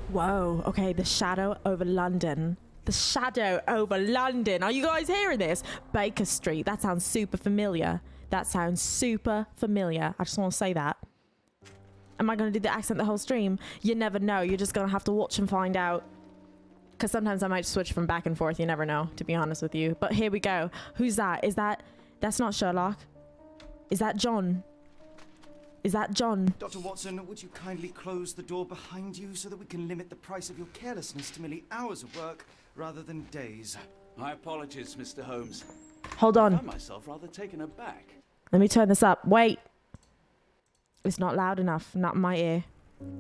Whoa, okay, the shadow over London. The shadow over London. Are you guys hearing this? Baker Street. That sounds super familiar. That sounds super familiar. I just want to say that. Am I going to do the accent the whole stream? You never know. You're just going to have to watch and find out. Because sometimes I might switch from back and forth. You never know, to be honest with you. But here we go. Who's that? Is that... That's not Sherlock. Is that John? Is that John? Dr. Watson, would you kindly close the door behind you so that we can limit the price of your carelessness to merely hours of work rather than days? My apologies, Mr. Holmes. Hold I on. found myself rather taken aback. Let me turn this up. Wait. It's not loud enough. Not in my ear.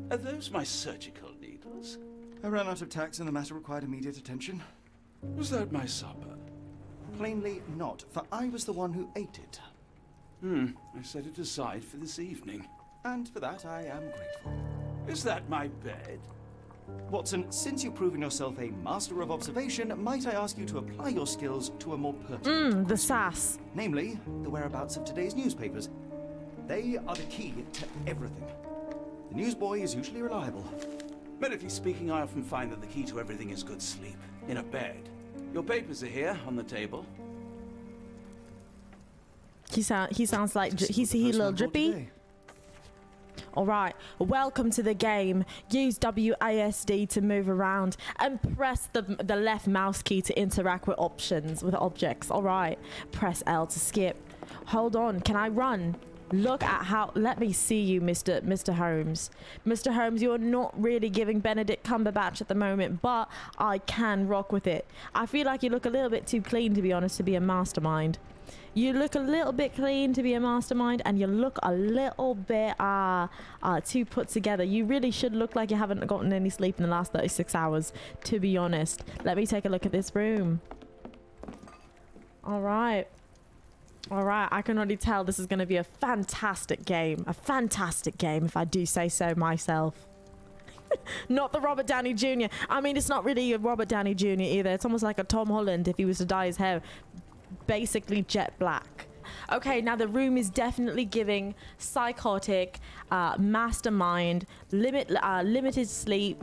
Are those my surgical needles? I ran out of tacks and the matter required immediate attention. Was that my supper? Plainly not, for I was the one who ate it. I set it aside for this evening. And for that I am grateful. Is that my bed? Watson, since you've proven yourself a master of observation, might I ask you to apply your skills to a more pertinent The sass. namely, the whereabouts of today's newspapers. They are the key to everything. The newsboy is usually reliable. Medically speaking, I often find that the key to everything is good sleep. In a bed. Your papers are here, on the table. He sounds like... He's a little drippy. Alright, welcome to the game. Use WASD to move around and press the left mouse key to interact with objects. Alright, press L to skip. Hold on, can I run? Look at how... Let me see you, Mr. Holmes. Mr. Holmes, you're not really giving Benedict Cumberbatch at the moment, but I can rock with it. I feel like you look a little bit too clean, to be honest, to be a mastermind. You look a little bit clean to be a mastermind, and you look a little bit too put together. You really should look like you haven't gotten any sleep in the last 36 hours, to be honest. Let me take a look at this room. All right. All right, I can already tell this is going to be a fantastic game. A fantastic game, if I do say so myself. Not the Robert Downey Jr. I mean, it's not really a Robert Downey Jr. either. It's almost like a Tom Holland if he was to dye his hair basically jet black. Okay, now the room is definitely giving psychotic, mastermind, limited sleep,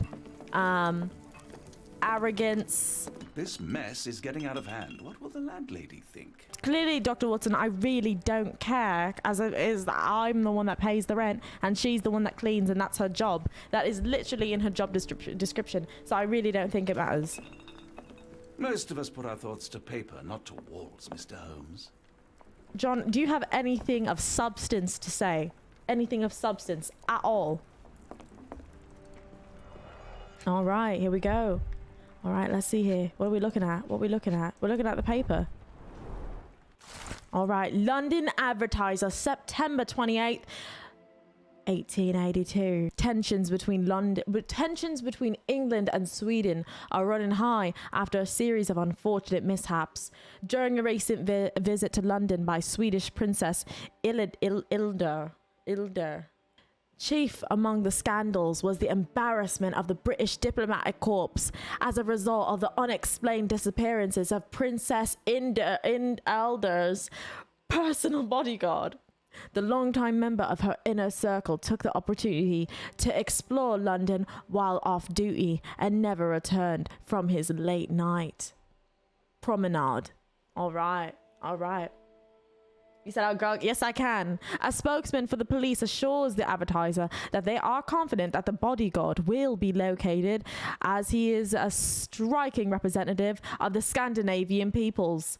arrogance. This mess is getting out of hand. What will the landlady think? Clearly, Dr. Watson, I really don't care, as it is that I'm the one that pays the rent and she's the one that cleans, and that's her job. That is literally in her job description, so I really don't think it matters. Most of us put our thoughts to paper, not to walls, Mr. Holmes. John, do you have anything of substance to say? Anything of substance at all? All right, here we go. All right, let's see here. What are we looking at? What are we looking at? We're looking at the paper. All right, London Advertiser, September 28th, 1882. Tensions between England and Sweden are running high after a series of unfortunate mishaps. During a recent visit to London by Swedish Princess Ilder. Chief among the scandals was the embarrassment of the British diplomatic corps as a result of the unexplained disappearances of Princess Ilder's personal bodyguard. The longtime member of her inner circle took the opportunity to explore London while off duty and never returned from his late night promenade. All right. You said, "Oh, girl, yes, I can." A spokesman for the police assures the Advertiser that they are confident that the bodyguard will be located, as he is a striking representative of the Scandinavian peoples.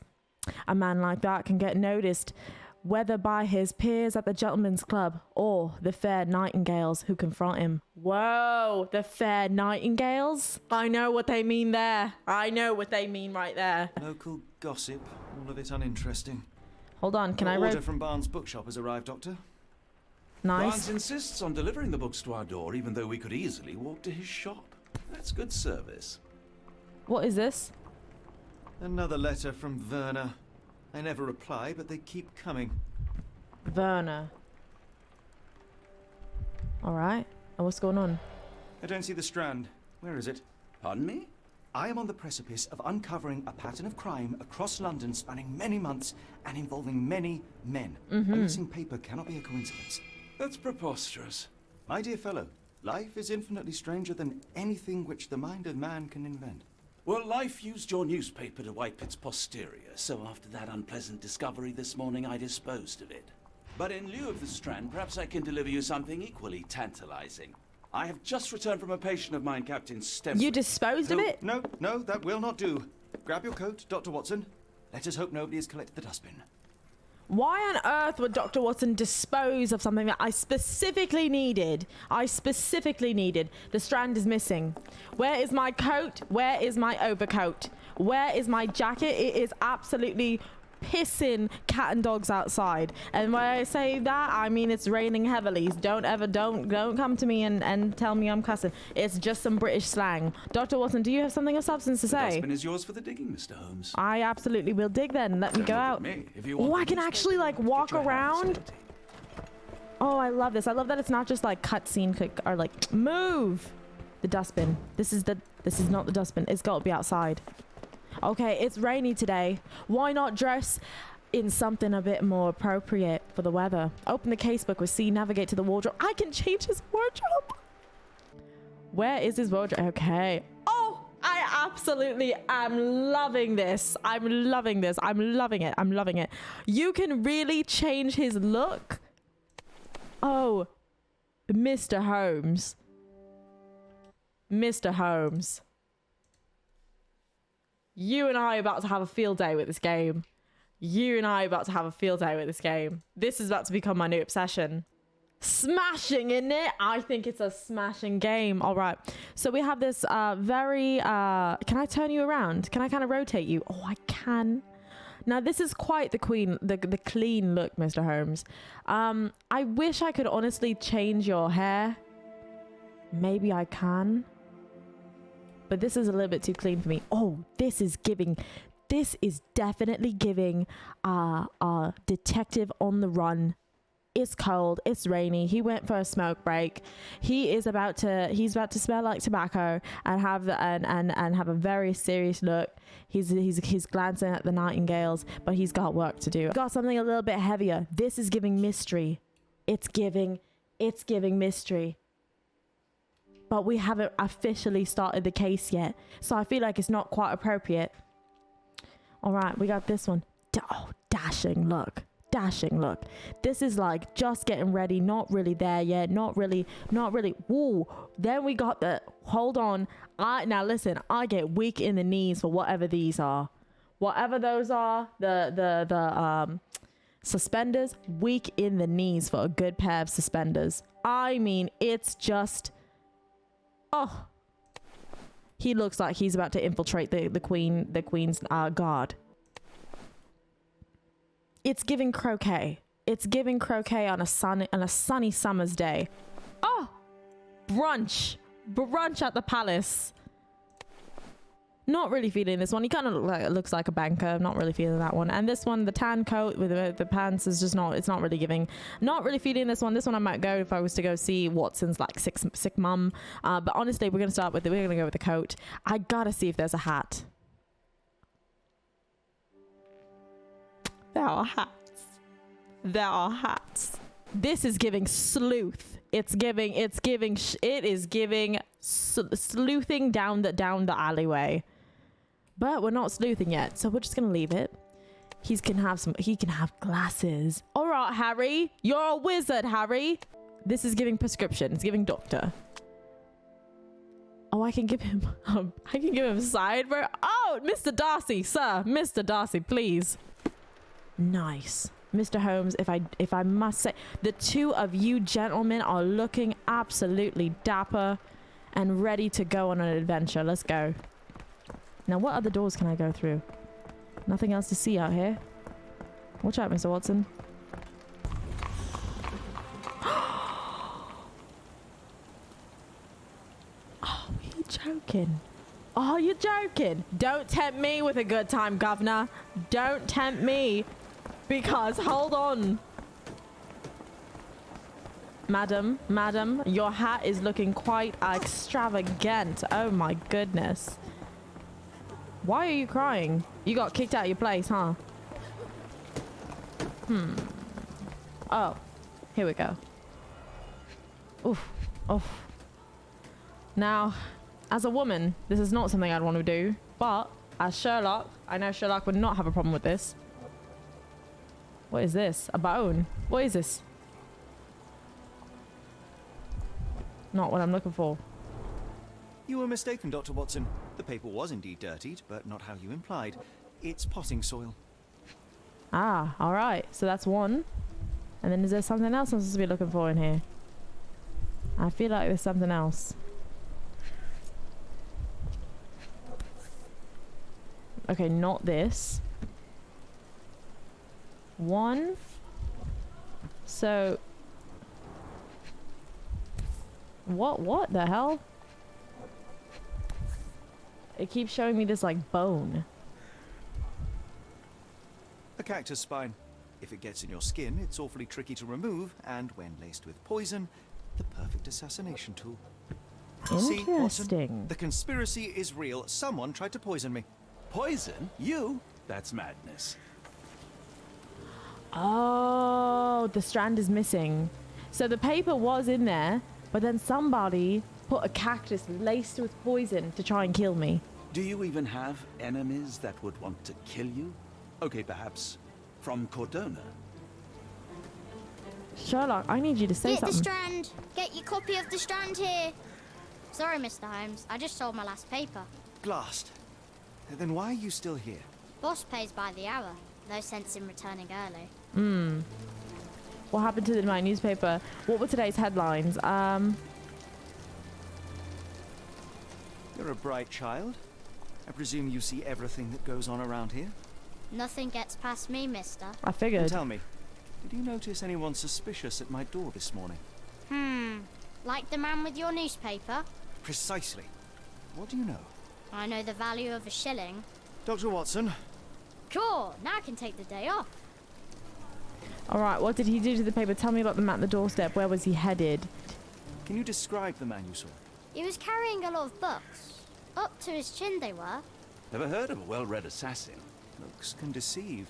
A man like that can get noticed, whether by his peers at the Gentlemen's Club or the fair nightingales who confront him. Whoa, the fair nightingales? I know what they mean there. I know what they mean right there. Local gossip, all of it uninteresting. Hold on, can I order from Barnes' bookshop has arrived, Doctor. Nice. Barnes insists on delivering the books to our door, even though we could easily walk to his shop. That's good service. What is this? Another letter from Werner. I never reply, but they keep coming. Werner. Alright. And what's going on? I don't see the strand. Where is it? Pardon me? I am on the precipice of uncovering a pattern of crime across London spanning many months and involving many men. A missing paper cannot be a coincidence. That's preposterous. My dear fellow, Life is infinitely stranger than anything which the mind of man can invent. Well, life used your newspaper to wipe its posterior, so after that unpleasant discovery this morning, I disposed of it. But in lieu of the Strand, perhaps I can deliver you something equally tantalizing. I have just returned from a patient of mine, Captain Stem. You disposed of it? No, no, that will not do. Grab your coat, Dr. Watson. Let us hope nobody has collected the dustbin. Why on earth would Dr. Watson dispose of something that I specifically needed? The Strand is missing. Where is my coat? Where is my overcoat? Where is my jacket? It is absolutely pissing cat and dogs outside. And when I say that, I mean it's raining heavily. Don't come to me and tell me I'm cussing. It's just some British slang. Dr. Watson, do you have something of substance to say? The dustbin is yours for the digging, Mr. Holmes. I absolutely will dig then. Let me go out. Oh, I can actually like walk around. Oh, I love this. I love that it's not just like cutscene or like move. The dustbin. This is not the dustbin. It's got to be outside. Okay, it's rainy today. Why not dress in something a bit more appropriate for the weather? Open the casebook with C, navigate to the wardrobe. I can change his wardrobe. Where is his wardrobe? Okay. Oh, I absolutely am loving this. I'm loving this. I'm loving it. I'm loving it. You can really change his look. Oh, Mr. Holmes. Mr. Holmes. You and I are about to have a field day with this game. This is about to become my new obsession. Smashing, isn't it? I think it's a smashing game. All right. So we have this very... can I turn you around? Can I kind of rotate you? Oh, I can. Now, this is quite the clean look, Mr. Holmes. I wish I could honestly change your hair. Maybe I can. But this is a little bit too clean for me. Oh, this is definitely giving detective on the run. It's cold, it's rainy. He went for a smoke break. He's about to smell like tobacco and have a very serious look. He's glancing at the nightingales, but he's got work to do. Got something a little bit heavier. This is giving mystery. It's giving mystery. But we haven't officially started the case yet, so I feel like it's not quite appropriate. All right, we got this one. Oh, dashing look. This is like just getting ready, not really there yet, not really. Woo. Then we got the, hold on. Now listen, I get weak in the knees for whatever these are. Whatever those are, the suspenders, weak in the knees for a good pair of suspenders. I mean, it's just... Oh, he looks like he's about to infiltrate the queen's guard. It's giving croquet. It's giving croquet on a sunny summer's day. Oh, brunch at the palace. Not really feeling this one. He kind of looks like a banker. Not really feeling that one. And this one, the tan coat with the pants is just not. It's not really giving. Not really feeling this one. This one I might go if I was to go see Watson's like sick mum. But honestly, we're gonna go with the coat. I gotta see if there's a hat. There are hats. This is giving sleuth. It is giving sleuthing down the alleyway. But we're not sleuthing yet, so we're just gonna leave it. He can have glasses. All right, Harry, you're a wizard, Harry. This is giving prescription. It's giving doctor. Oh, I can give him sideburn. Oh, Mr. Darcy, sir, Mr. Darcy, please. Nice. Mr. Holmes, if I must say, the two of you gentlemen are looking absolutely dapper and ready to go on an adventure. Let's go. Now, what other doors can I go through? Nothing else to see out here. Watch out, Mr. Watson. Oh, you're joking. Oh, you're joking. Don't tempt me with a good time, governor. Don't tempt me. Because, hold on. Madam, your hat is looking quite extravagant. Oh my goodness. Why are you crying? You got kicked out of your place, huh? Oh, here we go. Oof. Now, as a woman, this is not something I'd want to do, but as Sherlock, I know Sherlock would not have a problem with this. What is this? A bone? What is this? Not what I'm looking for. You were mistaken, Dr. Watson. The paper was indeed dirtied, but not how you implied. It's potting soil. Ah, alright. So that's one. And then is there something else I'm supposed to be looking for in here? I feel like there's something else. Okay, not this. One. So... What the hell? It keeps showing me this, like, bone. A cactus spine. If it gets in your skin, it's awfully tricky to remove, and when laced with poison, the perfect assassination tool. See, Watson, Interesting. the conspiracy is real. Someone tried to poison me. Poison? You? That's madness. Oh, the strand is missing. So the paper was in there, but then somebody put a cactus laced with poison to try and kill me. Do you even have enemies that would want to kill you? Okay, perhaps from Cordona. Sherlock, I need you to say Get the something. Strand. Get your copy of the Strand here. Sorry, Mr. Holmes. I just sold my last paper. Blast. Then why are you still here? Boss pays by the hour. No sense in returning early. What happened to my newspaper? What were today's headlines? You're a bright child. I presume you see everything that goes on around here? Nothing gets past me, mister. I And figured. tell me, did you notice anyone suspicious at my door this morning? Like the man with your newspaper? Precisely. What do you know? I know the value of a shilling. Dr. Watson, Cool, now I can take the day off. Alright, what did he do to the paper? Tell me about the man at the doorstep. Where was he headed? can you describe the man you saw? He was carrying a lot of books. Up to his chin they were. Ever heard of a well-read assassin? Looks can deceive.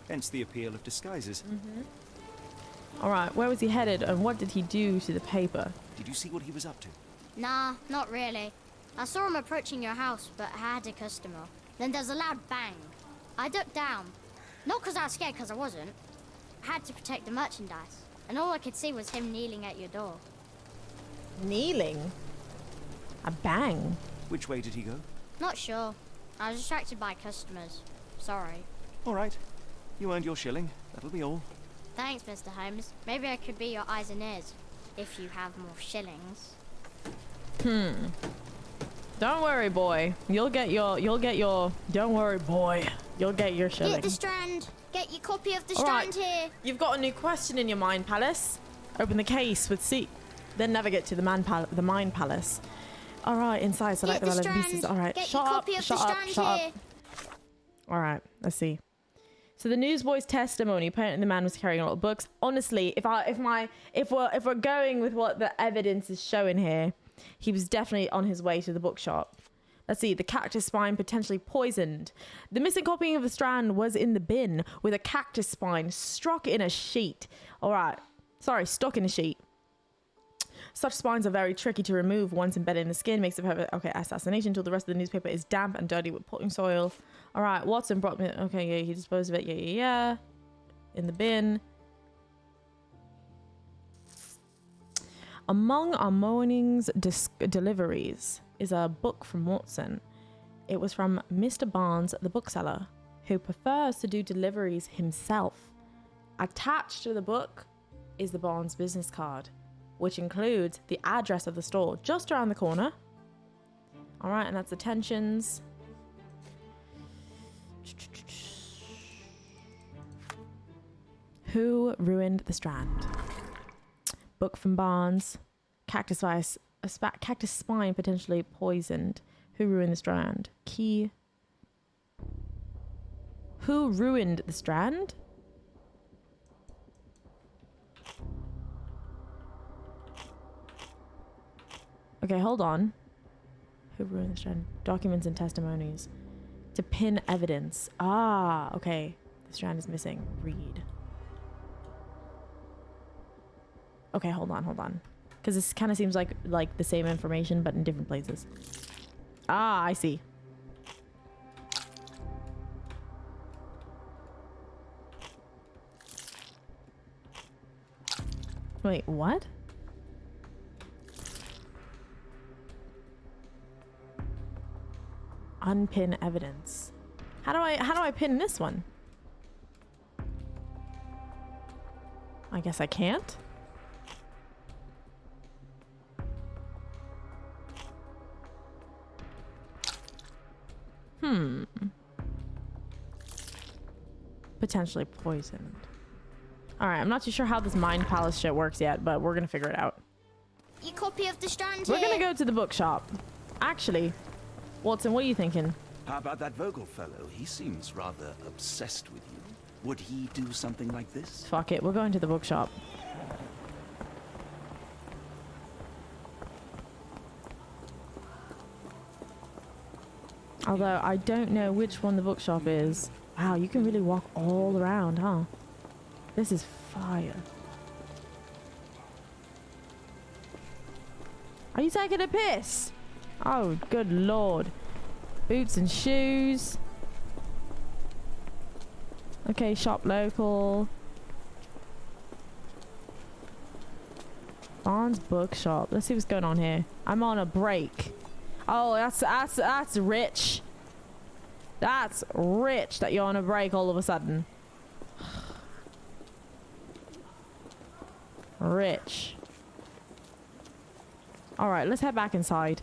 Hence the appeal of disguises. Alright, where was he headed and what did he do to the paper? Did you see what he was up to? Nah, not really. I saw him approaching your house, but I had a customer. Then there's a loud bang. I ducked down. Not because I was scared, because I wasn't. I had to protect the merchandise. And all I could see was him kneeling at your door. Kneeling? A bang? Which way did he go? Not sure. I was distracted by customers. Sorry. All right. You earned your shilling. That'll be all. Thanks, Mr. Holmes. Maybe I could be your eyes and ears. If you have more shillings. Don't worry, boy. You'll get your don't worry, boy. You'll get your shilling. Get the Strand. Get your copy of the All right. Strand here. You've got a new question in your mind palace. Open the case with C. Then navigate to the mind palace. All right, inside select Get the the relevant Strand. pieces. All right, Get shut your up, copy of shut the up, Strand shut here. up. All right, let's see. So the newsboy's testimony, apparently the man was carrying a lot of books. Honestly, if we're going with what the evidence is showing here, he was definitely on his way to the bookshop. Let's see, the cactus spine potentially poisoned. The missing copy of the Strand was in the bin with a cactus spine struck in a sheet. All right, sorry, stuck in a sheet. Such spines are very tricky to remove once embedded in the skin. Makes it perfect. Okay, assassination tool. The rest of the newspaper is damp and dirty with potting soil. All right, Watson brought me. Okay, yeah, he disposed of it. Yeah. In the bin. Among our morning's deliveries is a book from Watson. It was from Mr. Barnes, the bookseller, who prefers to do deliveries himself. Attached to the book is the Barnes business card, which includes the address of the store just around the corner. All right, and that's attentions. Who ruined the Strand? Book from Barnes. Cactus spine potentially poisoned. Who ruined the Strand? Key. Who ruined the Strand? Okay, hold on. Who ruined the Strand? Documents and testimonies. To pin evidence. Ah, okay. The Strand is missing. Read. Okay, hold on. Because this kind of seems like the same information, but in different places. Ah, I see. Wait, what? Unpin evidence. How do I pin this one? I guess I can't. Potentially poisoned. Alright, I'm not too sure how this mind palace shit works yet, but we're gonna figure it out. Your copy of the Strand We're here. gonna go to the bookshop. Actually, Watson, what are you thinking? How about that Vogel fellow? He seems rather obsessed with you. Would he do something like this? Fuck it, we're going to the bookshop. Although, I don't know which one the bookshop is. Wow, you can really walk all around, huh? This is fire. Are you taking a piss? Oh, good lord. Boots and shoes. Okay, shop local. Barnes bookshop. Let's see what's going on here. I'm on a break. Oh, that's rich. That's rich that you're on a break all of a sudden. Rich. Alright, let's head back inside.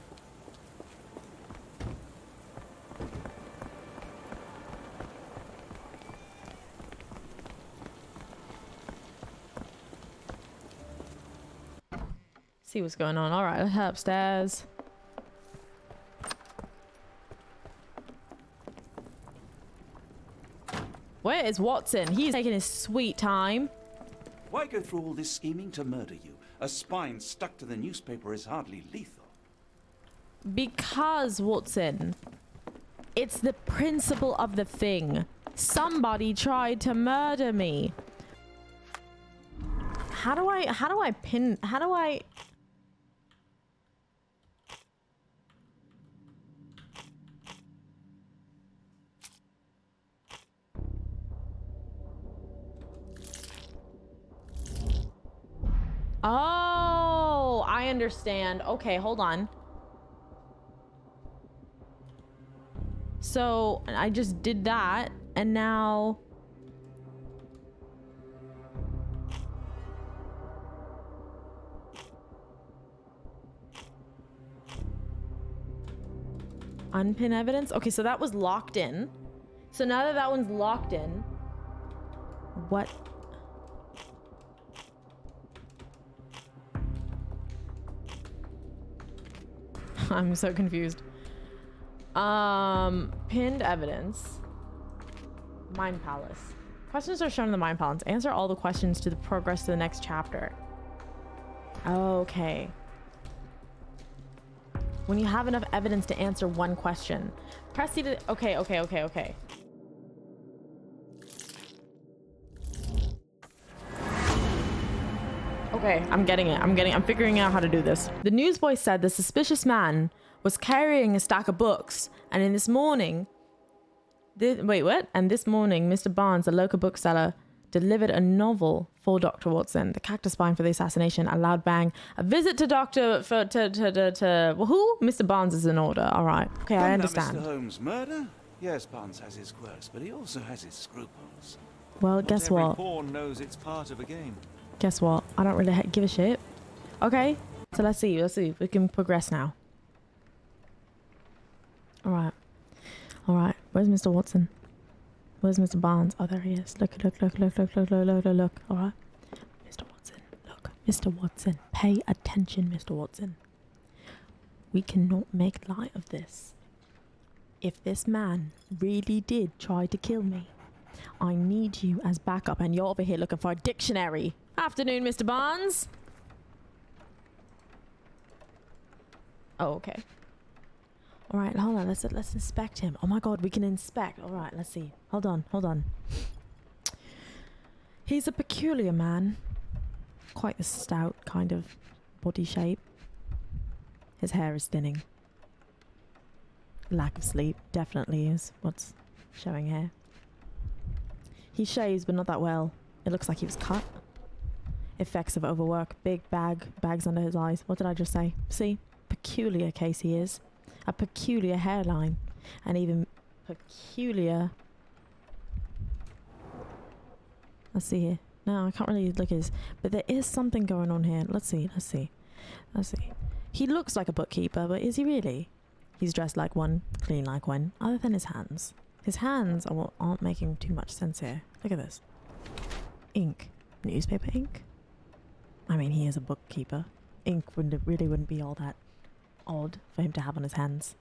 See what's going on. Alright, let's head upstairs. Where is Watson? He's taking his sweet time. Why go through all this scheming to murder you? A spine stuck to the newspaper is hardly lethal. Because, Watson, it's the principle of the thing. Somebody tried to murder me. How do I pin, how do I... Oh, I understand. Okay, hold on. So I just did that, and now... Unpin evidence? Okay, so that was locked in. So now that that one's locked in, what... I'm so confused. Pinned evidence. Mind Palace. Questions are shown in the Mind Palace. Answer all the questions to the progress to the next chapter. Okay. When you have enough evidence to answer one question. Press C to... Okay. Okay, I'm getting it. I'm figuring out how to do this. The newsboy said the suspicious man was carrying a stack of books, and in this morning... wait, what? And this morning, Mr. Barnes, the local bookseller, delivered a novel for Dr. Watson. The cactus spine for the assassination, a loud bang. A visit to Dr. Who? Mr. Barnes is in order. All right. Okay, I understand. Mr. Holmes' murder? Yes, Barnes has his quirks, but he also has his scruples. Well, guess what? Every pawn knows it's part of a game. Guess what? I don't really give a shit. Okay, so let's see. We can progress now. All right. Where's Mr. Watson? Where's Mr. Barnes? Oh, there he is. Look. All right. Mr. Watson, look. Mr. Watson, pay attention, Mr. Watson. We cannot make light of this. If this man really did try to kill me, I need you as backup, and you're over here looking for a dictionary. Afternoon, Mr. Barnes. Oh, okay. All right, hold on. Let's inspect him. Oh my God, we can inspect. All right, let's see. Hold on. He's a peculiar man. Quite the stout kind of body shape. His hair is thinning. Lack of sleep definitely is what's showing here. He shaves, but not that well. It looks like he was cut. Effects of overwork. Big bags under his eyes. What did I just say? See? Peculiar case he is. A peculiar hairline. And even peculiar... Let's see here. No, I can't really look at his... But there is something going on here. Let's see. He looks like a bookkeeper, but is he really? He's dressed like one, clean like one, other than his hands. His hands are what aren't making too much sense here. Look at this. Ink. Newspaper ink? I mean, he is a bookkeeper. Ink really wouldn't be all that odd for him to have on his hands,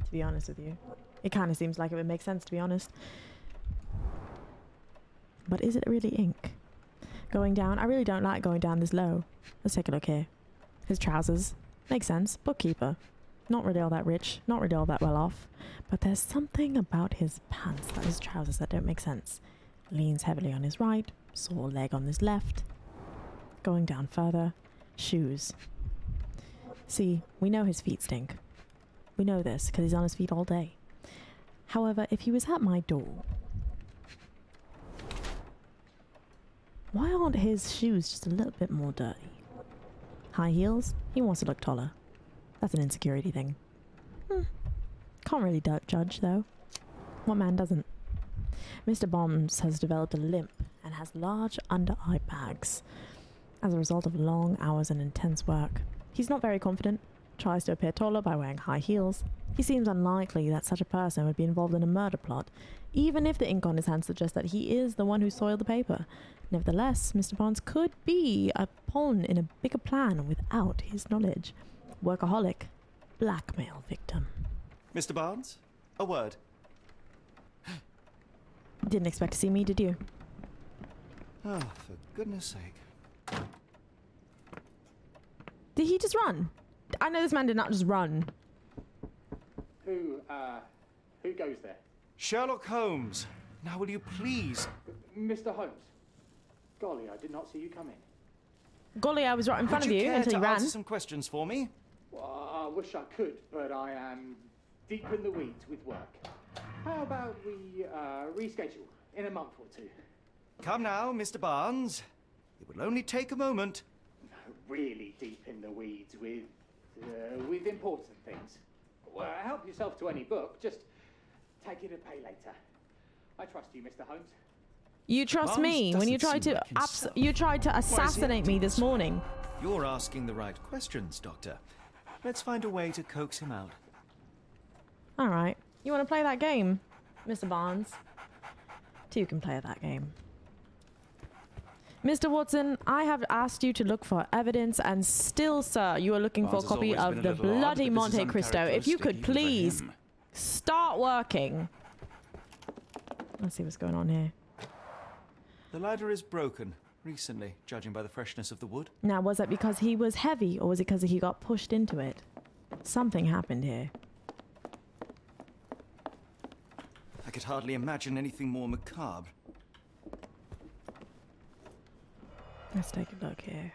to be honest with you. It kind of seems like it would make sense, to be honest. But is it really ink? Going down, I really don't like going down this low. Let's take a look here. His trousers. Makes sense. Bookkeeper. Not really all that rich. Not really all that well off. But there's something about his pants, his trousers, that don't make sense. Leans heavily on his right. Sore leg on his left. Going down further. Shoes. See, we know his feet stink. We know this because he's on his feet all day. However, if he was at my door... Why aren't his shoes just a little bit more dirty? High heels? He wants to look taller. That's an insecurity thing. Can't really judge, though. What man doesn't? Mr. Bombs has developed a limp and has large under-eye bags as a result of long hours and intense work. He's not very confident, tries to appear taller by wearing high heels. He seems unlikely that such a person would be involved in a murder plot, even if the ink on his hands suggests that he is the one who soiled the paper. Nevertheless, Mr. Barnes could be a pawn in a bigger plan without his knowledge. Workaholic. Blackmail victim. Mr. Barnes, a word. Didn't expect to see me, did you? Oh, for goodness sake. Did he just run? I know this man did not just run. Who goes there? Sherlock Holmes. Now will you please... Mr. Holmes. Golly, I did not see you come in. Golly, I was right in front of you until you ran. Answer some questions for me? Well, I wish I could, but I am deep in the weeds with work. How about we reschedule in a month or two? Come now, Mr. Barnes. It will only take a moment. Really deep in the weeds with important things. Well, help yourself to any book. Just take it and pay later. I trust you, Mr. Holmes. You trust Barnes me when you tried doesn't to seem like himself. you tried to assassinate me this morning. You're asking the right questions, Doctor. Let's find a way to coax him out. All right. You want to play that game, Mr. Barnes? Two can play that game. Mr. Watson, I have asked you to look for evidence, and still, sir, you are looking for a Barnes has copy always of been a the little odd, bloody but this is Monte Cristo. If you could uncharacteristic even for please him. start working. Let's see what's going on here. The ladder is broken recently, judging by the freshness of the wood. Now, was that because he was heavy, or was it because he got pushed into it? Something happened here. I could hardly imagine anything more macabre. Let's take a look here.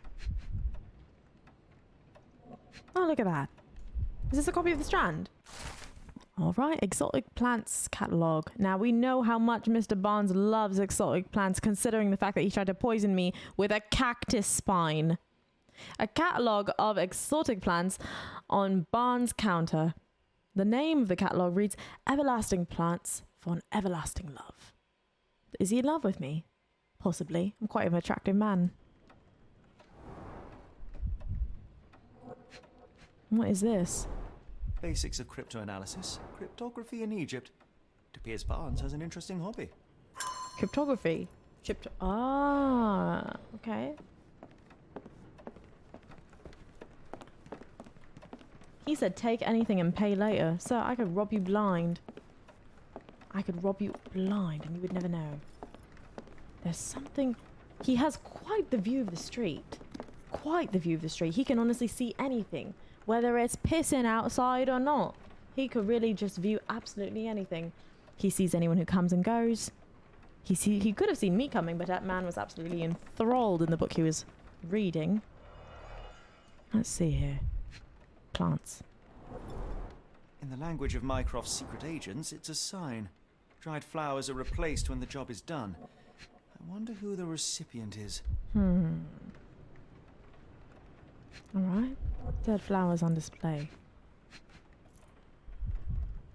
Oh, look at that. Is this a copy of The Strand? All right, exotic plants catalogue. Now, we know how much Mr. Barnes loves exotic plants, considering the fact that he tried to poison me with a cactus spine. A catalogue of exotic plants on Barnes' counter. The name of the catalogue reads, Everlasting Plants for an Everlasting Love. Is he in love with me? Possibly. I'm quite an attractive man. What is this? Basics of cryptoanalysis, cryptography in Egypt. It appears Barnes has an interesting hobby. Cryptography. Ah, okay. He said take anything and pay later. Sir, I could rob you blind. I could rob you blind and you would never know. There's something... He has quite the view of the street. Quite the view of the street. He can honestly see anything. Whether it's pissing outside or not. He could really just view absolutely anything. He sees anyone who comes and goes. He could have seen me coming, but that man was absolutely enthralled in the book he was reading. Let's see here. Plants. In the language of Mycroft's secret agents, it's a sign. Dried flowers are replaced when the job is done. I wonder who the recipient is. Alright. Dead flowers on display.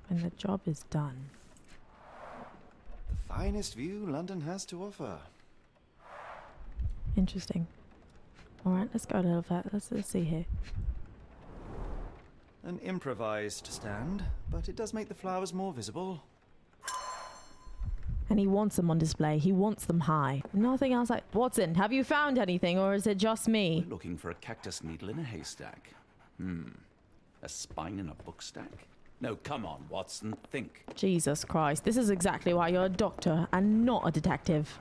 When the job is done. The finest view London has to offer. Interesting. Alright, let's go a little further. Let's see here. An improvised stand, but it does make the flowers more visible. And he wants them on display. He wants them high. Nothing else like... Watson, have you found anything, or is it just me? We're looking for a cactus needle in a haystack. A spine in a book stack? No, come on, Watson, think. Jesus Christ. This is exactly why you're a doctor and not a detective.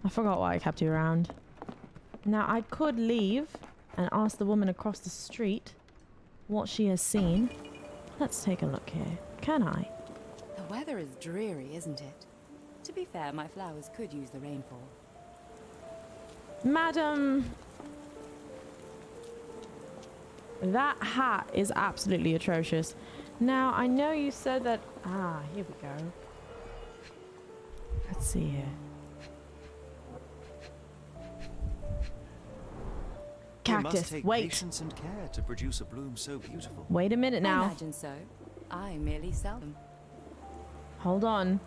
I forgot why I kept you around. Now, I could leave and ask the woman across the street what she has seen. Let's take a look here. Can I? The weather is dreary, isn't it? To be fair, my flowers could use the rainfall. Madam, that hat is absolutely atrocious. Now, I know you said that... Ah, here we go. Let's see here. It must Cactus, take wait. patience and care to produce a bloom so beautiful. Wait a minute I now. imagine so. I merely sell them. Hold on.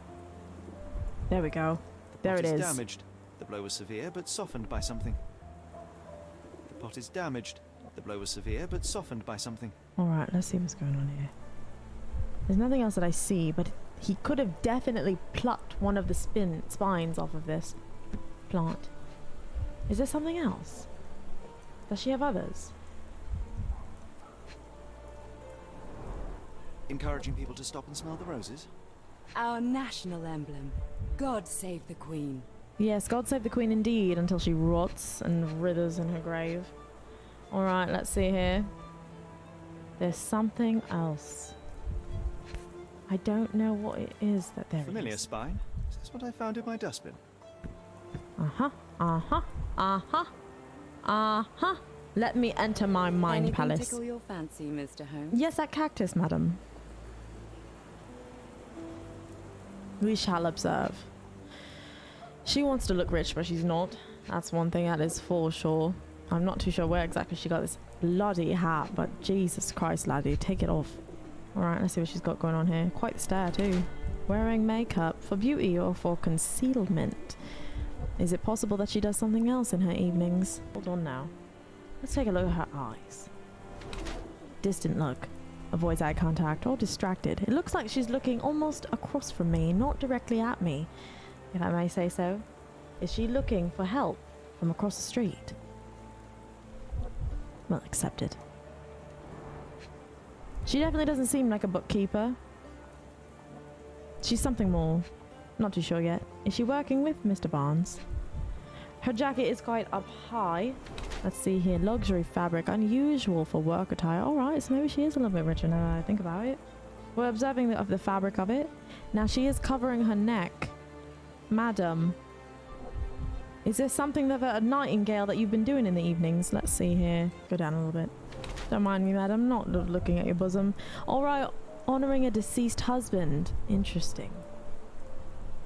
There we go. The There pot it is. Damaged. The blow was severe, but softened by something. The pot is damaged. The blow was severe, but softened by something. Alright, let's see what's going on here. There's nothing else that I see, but he could have definitely plucked one of the spines off of this plant. Is there something else? Does she have others? Encouraging people to stop and smell the roses? Our national emblem. God save the Queen. Yes, God save the Queen indeed, until she rots and withers in her grave. Alright, let's see here. There's something else. I don't know what it is that there Familiar is. spine? Is this what I found in my dustbin? Uh-huh, uh-huh, uh-huh, uh-huh. Let me enter my mind Anything palace. tickle your fancy, Mr. Holmes? Yes, that cactus, madam. We shall observe. She wants to look rich, but she's not. That's one thing that is for sure. I'm not too sure where exactly she got this bloody hat, but Jesus Christ, laddie, take it off. Alright, let's see what she's got going on here. Quite the stare, too. Wearing makeup for beauty or for concealment? Is it possible that she does something else in her evenings? Hold on now. Let's take a look at her eyes. Distant look. Avoids eye contact or distracted. It looks like she's looking almost across from me, not directly at me, if I may say so. Is she looking for help from across the street? Well, accepted. She definitely doesn't seem like a bookkeeper. She's something more. Not too sure yet. Is she working with Mr. Barnes? Her jacket is quite up high. Let's see here. Luxury fabric. Unusual for work attire. Alright, so maybe she is a little bit richer now that I think about it. We're observing the fabric of it. Now she is covering her neck. Madam. Is there something of a nightingale that you've been doing in the evenings? Let's see here. Go down a little bit. Don't mind me, madam. Not looking at your bosom. Alright, honouring a deceased husband. Interesting.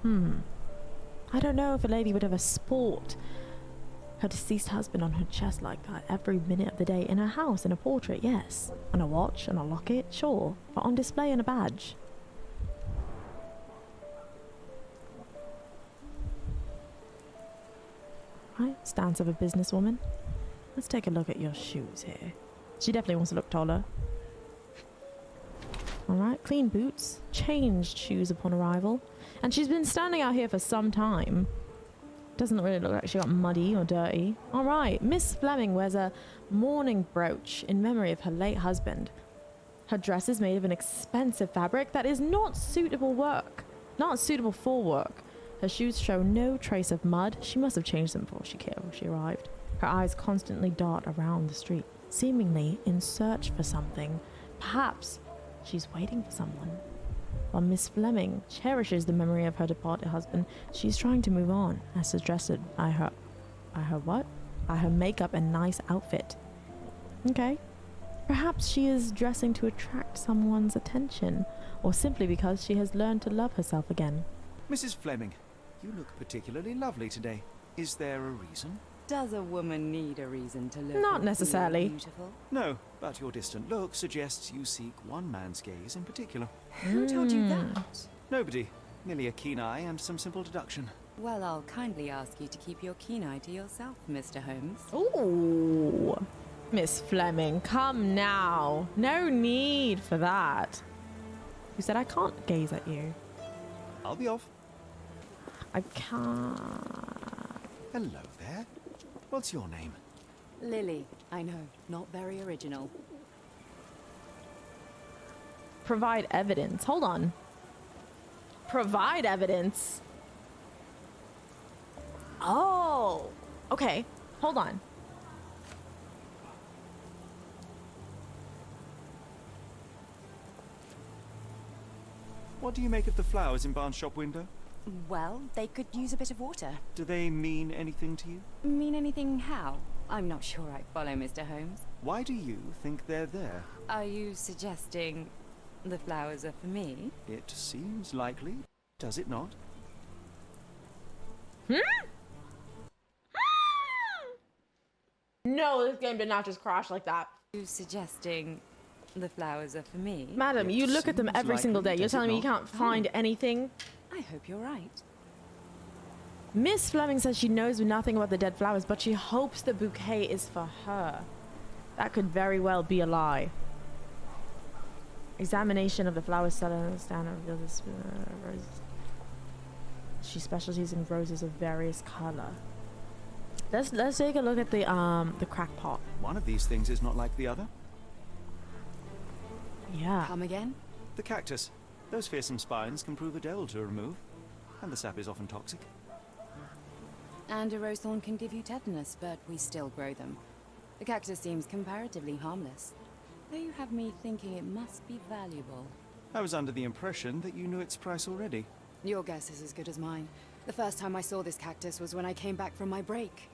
I don't know if a lady would ever sport her deceased husband on her chest like that every minute of the day. In her house, in a portrait, yes. On a watch, on a locket, sure. But on display in a badge. Right, stance of a businesswoman. Let's take a look at your shoes here. She definitely wants to look taller. Alright, clean boots, changed shoes upon arrival. And she's been standing out here for some time. Doesn't really look like she got muddy or dirty. Alright, Miss Fleming wears a mourning brooch in memory of her late husband. Her dress is made of an expensive fabric that is not suitable for work. Her shoes show no trace of mud. She must have changed them before she arrived. Her eyes constantly dart around the street, seemingly in search for something. Perhaps she's waiting for someone. While Miss Fleming cherishes the memory of her departed husband, she's trying to move on, as suggested by her what? By her makeup and nice outfit. Okay. Perhaps she is dressing to attract someone's attention, or simply because she has learned to love herself again. Mrs. Fleming, you look particularly lovely today. Is there a reason? Does a woman need a reason to look Not or feel necessarily. beautiful? No, but your distant look suggests you seek one man's gaze in particular. Who told you that? Nobody. Merely a keen eye and some simple deduction. Well, I'll kindly ask you to keep your keen eye to yourself, Mr. Holmes. Ooh. Miss Fleming, come now. No need for that. Who said I can't gaze at you? I'll be off. I can't. Hello there. What's your name? Lily, I know, not very original. Provide evidence. Hold on. Provide evidence. Oh. Okay. Hold on. What do you make of the flowers in Barnes' shop window? Well, they could use a bit of water. Do they mean anything to you? Mean anything how? I'm not sure I follow, Mr. Holmes. Why do you think they're there? Are you suggesting the flowers are for me? It seems likely, does it not? No, this game did not just crash like that. Are you suggesting the flowers are for me? Madam, It you look at them seems every single likely, day. You're does it telling me you not? can't find anything? I hope you're right. Miss Fleming says she knows nothing about the dead flowers, but she hopes the bouquet is for her. That could very well be a lie. Examination of the flower seller stand reveals this rose. She specializes in roses of various color. Let's take a look at the crack pot. One of these things is not like the other. Yeah. Come again? The cactus. Those fearsome spines can prove a devil to remove, and the sap is often toxic. And a rose thorn can give you tetanus, but we still grow them. The cactus seems comparatively harmless, though you have me thinking it must be valuable. I was under the impression that you knew its price already. Your guess is as good as mine. The first time I saw this cactus was when I came back from my break.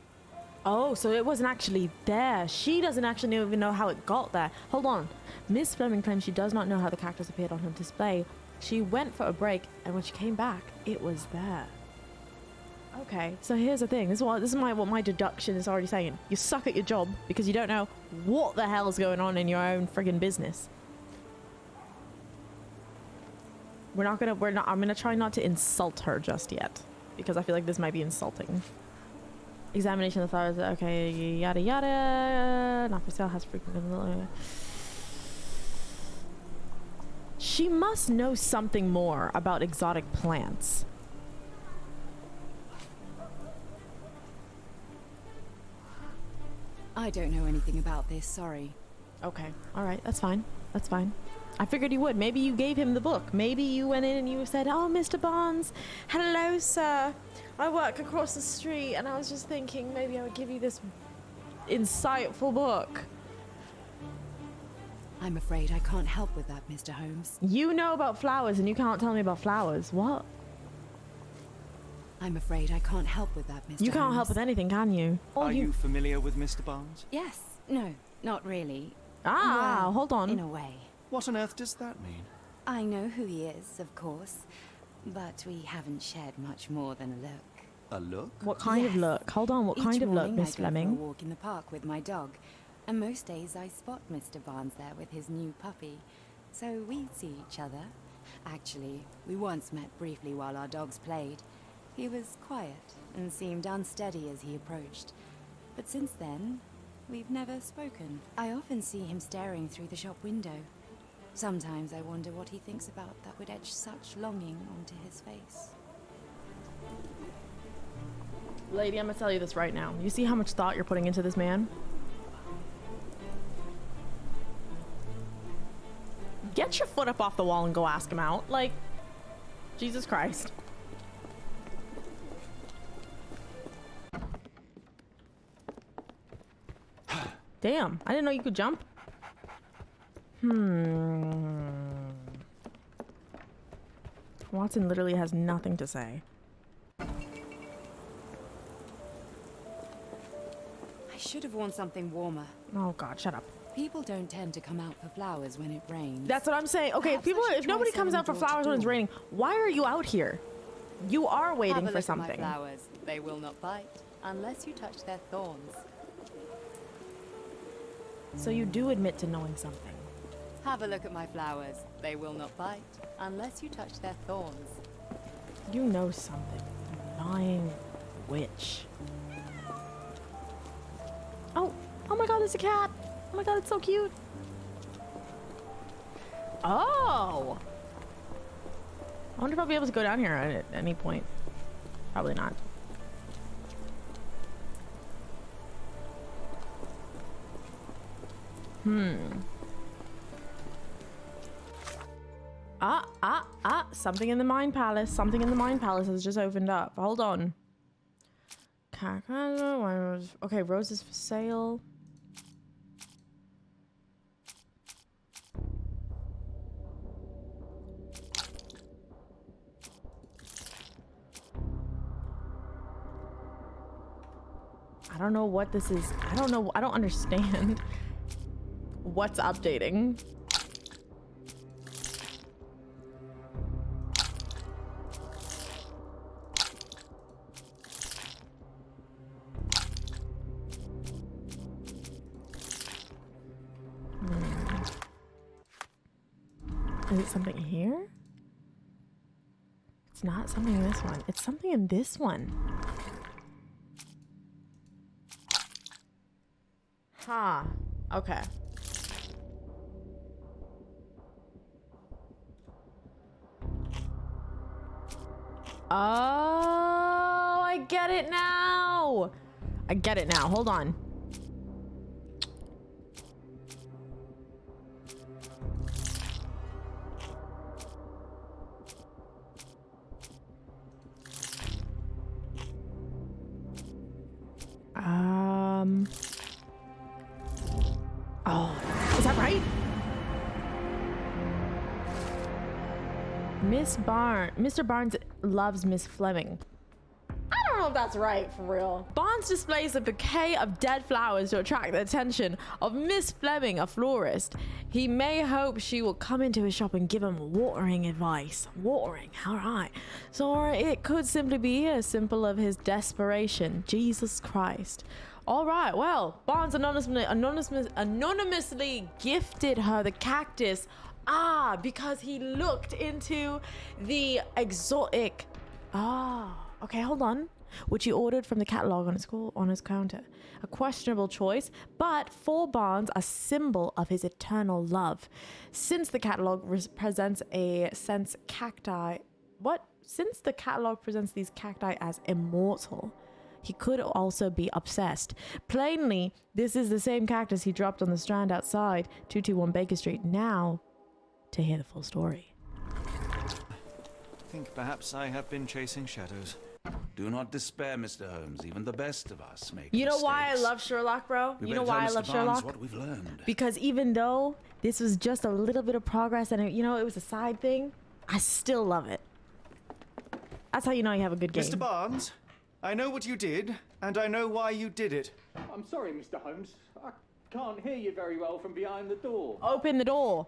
Oh, so it wasn't actually there. She doesn't actually even know how it got there. Hold on. Miss Fleming claims she does not know how the cactus appeared on her display. She went for a break, and when she came back, it was there. Okay, so here's the thing. This is what my deduction is already saying. You suck at your job because you don't know what the hell's going on in your own friggin' business. I'm gonna try not to insult her just yet, because I feel like this might be insulting. Examination of the flowers. Okay, yada yada. Not for sale. Has frequent. She must know something more about exotic plants. I don't know anything about this, sorry. Okay, all right, that's fine. That's fine. I figured you would. Maybe you gave him the book. Maybe you went in and you said, "Oh, Mr. Barnes, hello, sir. I work across the street, and I was just thinking maybe I would give you this insightful book." I'm afraid I can't help with that, Mr. Holmes. You know about flowers, and you can't tell me about flowers. What? I'm afraid I can't help with that, Mr. You can't help Holmes. with anything, can you? Are you familiar with Mr. Barnes? Yes. No, not really. Ah, Well, hold on. in a way. What on earth does that mean? I know who he is, of course, but we haven't shared much more than a look. A look? What kind of Yes. look? Hold on, what Each kind of look, morning Miss I go for Fleming? a walk in the park with my dog, and most days I spot Mr. Barnes there with his new puppy, so we see each other. Actually, we once met briefly while our dogs played. He was quiet and seemed unsteady as he approached, but since then, we've never spoken. I often see him staring through the shop window. Sometimes I wonder what he thinks about that would etch such longing onto his face. Lady, I'm gonna tell you this right now. You see how much thought you're putting into this man? Get your foot up off the wall and go ask him out. Like, Jesus Christ. Damn, I didn't know you could jump. Watson literally has nothing to say. I should have worn something warmer. Oh God, shut up. People don't tend to come out for flowers when it rains. That's what I'm saying. Okay, Perhaps I should if try nobody comes selling out for door to flowers when it's door. raining, why are you out here? You are waiting Have a for look something. At my flowers. They will not bite unless you touch their thorns. So you do admit to knowing something. Have a look at my flowers. They will not bite unless you touch their thorns. You know something. You lying witch. Oh my god, there's a cat. Oh my god, it's so cute. Oh! I wonder if I'll be able to go down here at any point. Probably not. Something in the Mind Palace. Something in the Mind Palace has just opened up. Hold on. Okay, roses for sale. I don't know what this is. I don't know. I don't understand what's updating. Is it something here? It's not something in this one. It's something in this one. Huh. Okay. Oh, I get it now. I get it now. Hold on. Oh, is that right? Mr. Barnes loves Miss Fleming. I don't know if that's right, for real. Barnes displays a bouquet of dead flowers to attract the attention of Miss Fleming, a florist. He may hope she will come into his shop and give him watering advice. Watering, all right. So, or it could simply be a symbol of his desperation. Jesus Christ. All right, well, Barnes anonymously gifted her the cactus. Because he looked into the exotic. Okay, hold on. Which he ordered from the catalog on his counter. A questionable choice, but for Barnes, a symbol of his eternal love. Since the catalog presents these cacti as immortal, he could also be obsessed. Plainly, this is the same cactus he dropped on the strand outside 221 Baker Street. Now, to hear the full story. I think perhaps I have been chasing shadows. Do not despair, Mr. Holmes. Even the best of us make You know mistakes. why I love Sherlock, bro? We You know better why I tell love Mr. Barnes Sherlock? what we've learned. Because even though this was just a little bit of progress and it was a side thing, I still love it. That's how you know you have a good game. Mr. Barnes, I know what you did, and I know why you did it. I'm sorry, Mr. Holmes. I can't hear you very well from behind the door. Open the door.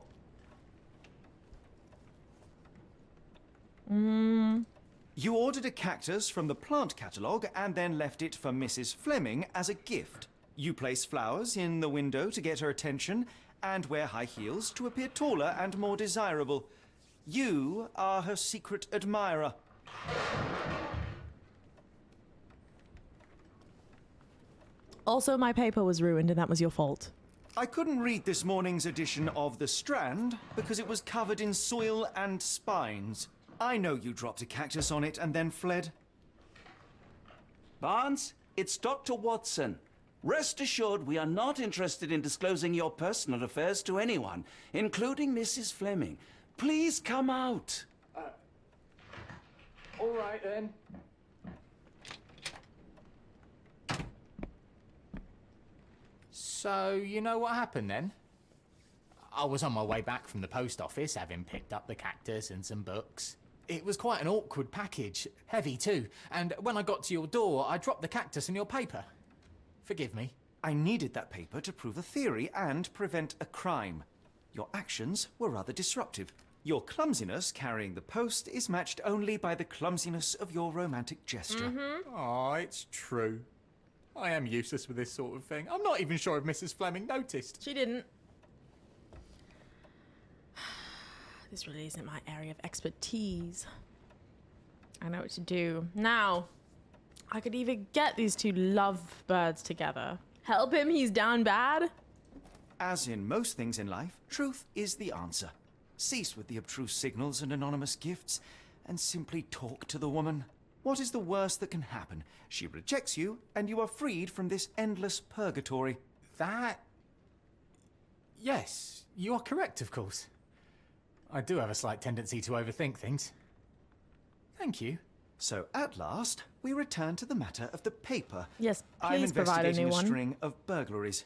You ordered a cactus from the plant catalogue and then left it for Mrs. Fleming as a gift. You place flowers in the window to get her attention and wear high heels to appear taller and more desirable. You are her secret admirer. Also, my paper was ruined and that was your fault. I couldn't read this morning's edition of The Strand because it was covered in soil and spines. I know you dropped a cactus on it and then fled. Barnes, it's Dr. Watson. Rest assured we are not interested in disclosing your personal affairs to anyone, including Mrs. Fleming. Please come out. All right, then. So, you know what happened then? I was on my way back from the post office, having picked up the cactus and some books. It was quite an awkward package, heavy too, and when I got to your door, I dropped the cactus and your paper. Forgive me. I needed that paper to prove a theory and prevent a crime. Your actions were rather disruptive. Your clumsiness carrying the post is matched only by the clumsiness of your romantic gesture. Oh, it's true. I am useless with this sort of thing. I'm not even sure if Mrs. Fleming noticed. She didn't. This really isn't my area of expertise. I know what to do. Now, I could even get these two lovebirds together. Help him, he's down bad. As in most things in life, truth is the answer. Cease with the abstruse signals and anonymous gifts, and simply talk to the woman. What is the worst that can happen? She rejects you, and you are freed from this endless purgatory. That... Yes, you are correct, of course. I do have a slight tendency to overthink things. Thank you. So, at last, we return to the matter of the paper. Yes, I'm please provide a investigating new a one. string of burglaries.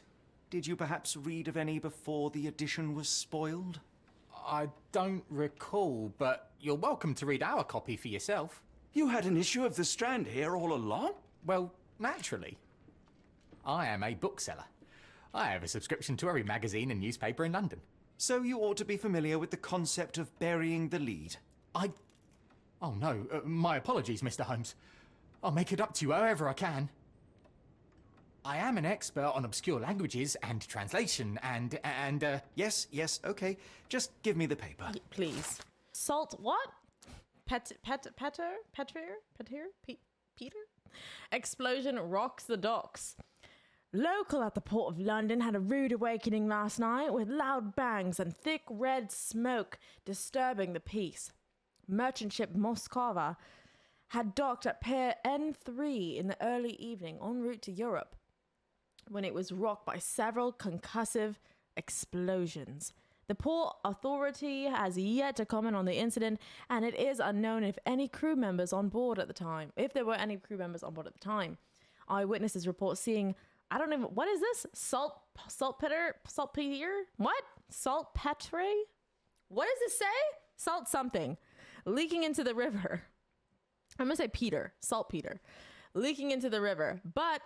Did you perhaps read of any before the edition was spoiled? I don't recall, but you're welcome to read our copy for yourself. You had an issue of The Strand here all along? Well, naturally. I am a bookseller. I have a subscription to every magazine and newspaper in London. So you ought to be familiar with the concept of burying the lead. Oh no, my apologies, Mr. Holmes. I'll make it up to you however I can. I am an expert on obscure languages and translation and Yes, okay. Just give me the paper. Please. Salt what? Peter? Explosion rocks the docks. Local at the Port of London had a rude awakening last night with loud bangs and thick red smoke disturbing the peace. Merchant ship Moskova had docked at Pier N3 in the early evening en route to Europe when it was rocked by several concussive explosions. The Port Authority has yet to comment on the incident, and it is unknown if any crew members on board at the time. If there were any crew members on board at the time. Eyewitnesses report seeing, I don't even, what is this? Saltpeter? What? Saltpetre? What does it say? Salt something. Leaking into the river. I'm gonna say saltpeter. Leaking into the river. But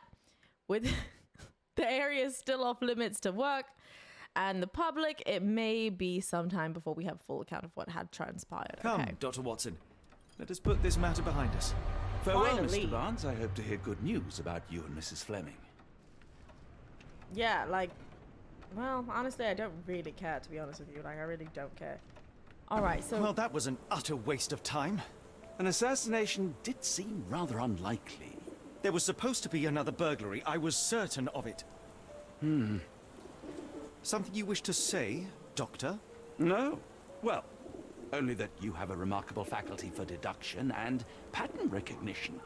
with the area is still off limits to work and the public, it may be some time before we have a full account of what had transpired. Come, Okay. Dr. Watson. Let us put this matter behind us. Farewell, Finally. Mr. Barnes. I hope to hear good news about you and Mrs. Fleming. Yeah, well, honestly, I don't really care, to be honest with you. I really don't care. All right, so... Well, that was an utter waste of time. An assassination did seem rather unlikely. There was supposed to be another burglary. I was certain of it. Something you wish to say, Doctor? No. Well, only that you have a remarkable faculty for deduction and pattern recognition.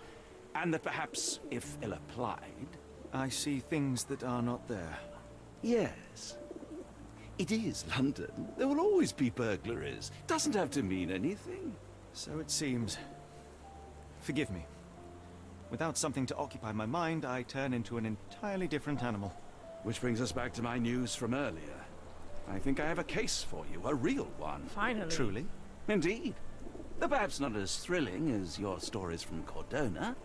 And that perhaps, if ill-applied... I see things that are not there. Yes. It is London. There will always be burglaries. Doesn't have to mean anything. So it seems. Forgive me. Without something to occupy my mind, I turn into an entirely different animal. Which brings us back to my news from earlier. I think I have a case for you, a real one. Finally. Truly? Indeed. Though perhaps not as thrilling as your stories from Cordona.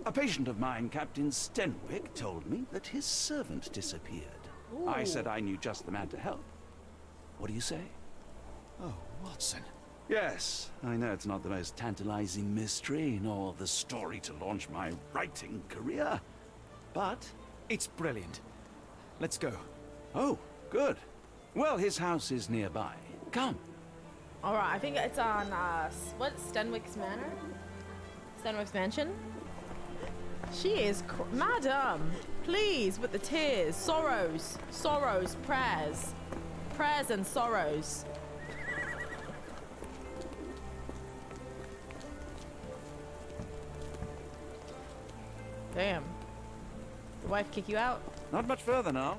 A patient of mine, Captain Stenwick, told me that his servant disappeared. I said I knew just the man to help. What do you say? Oh, Watson. Yes, I know it's not the most tantalizing mystery, nor the story to launch my writing career. But... It's brilliant. Let's go. Oh, good. Well, his house is nearby. Come. All right, I think it's on, what? Stenwick's Manor? Stenwick's Mansion? She is, Madam, please, with the tears, sorrows, prayers and sorrows. Damn. Your wife kick you out? Not much further now.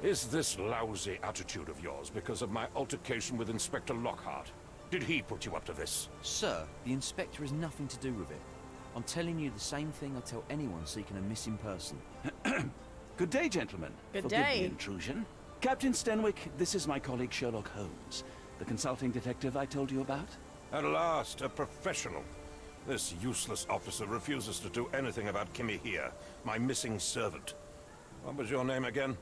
Is this lousy attitude of yours because of my altercation with Inspector Lockhart? Did he put you up to this? Sir, the inspector has nothing to do with it. I'm telling you the same thing I tell anyone seeking a missing person. Good day, gentlemen. Good Forgive day. the intrusion. Captain Stenwick, this is my colleague Sherlock Holmes, the consulting detective I told you about. At last, a professional. This useless officer refuses to do anything about Kimmy here, my missing servant. What was your name again?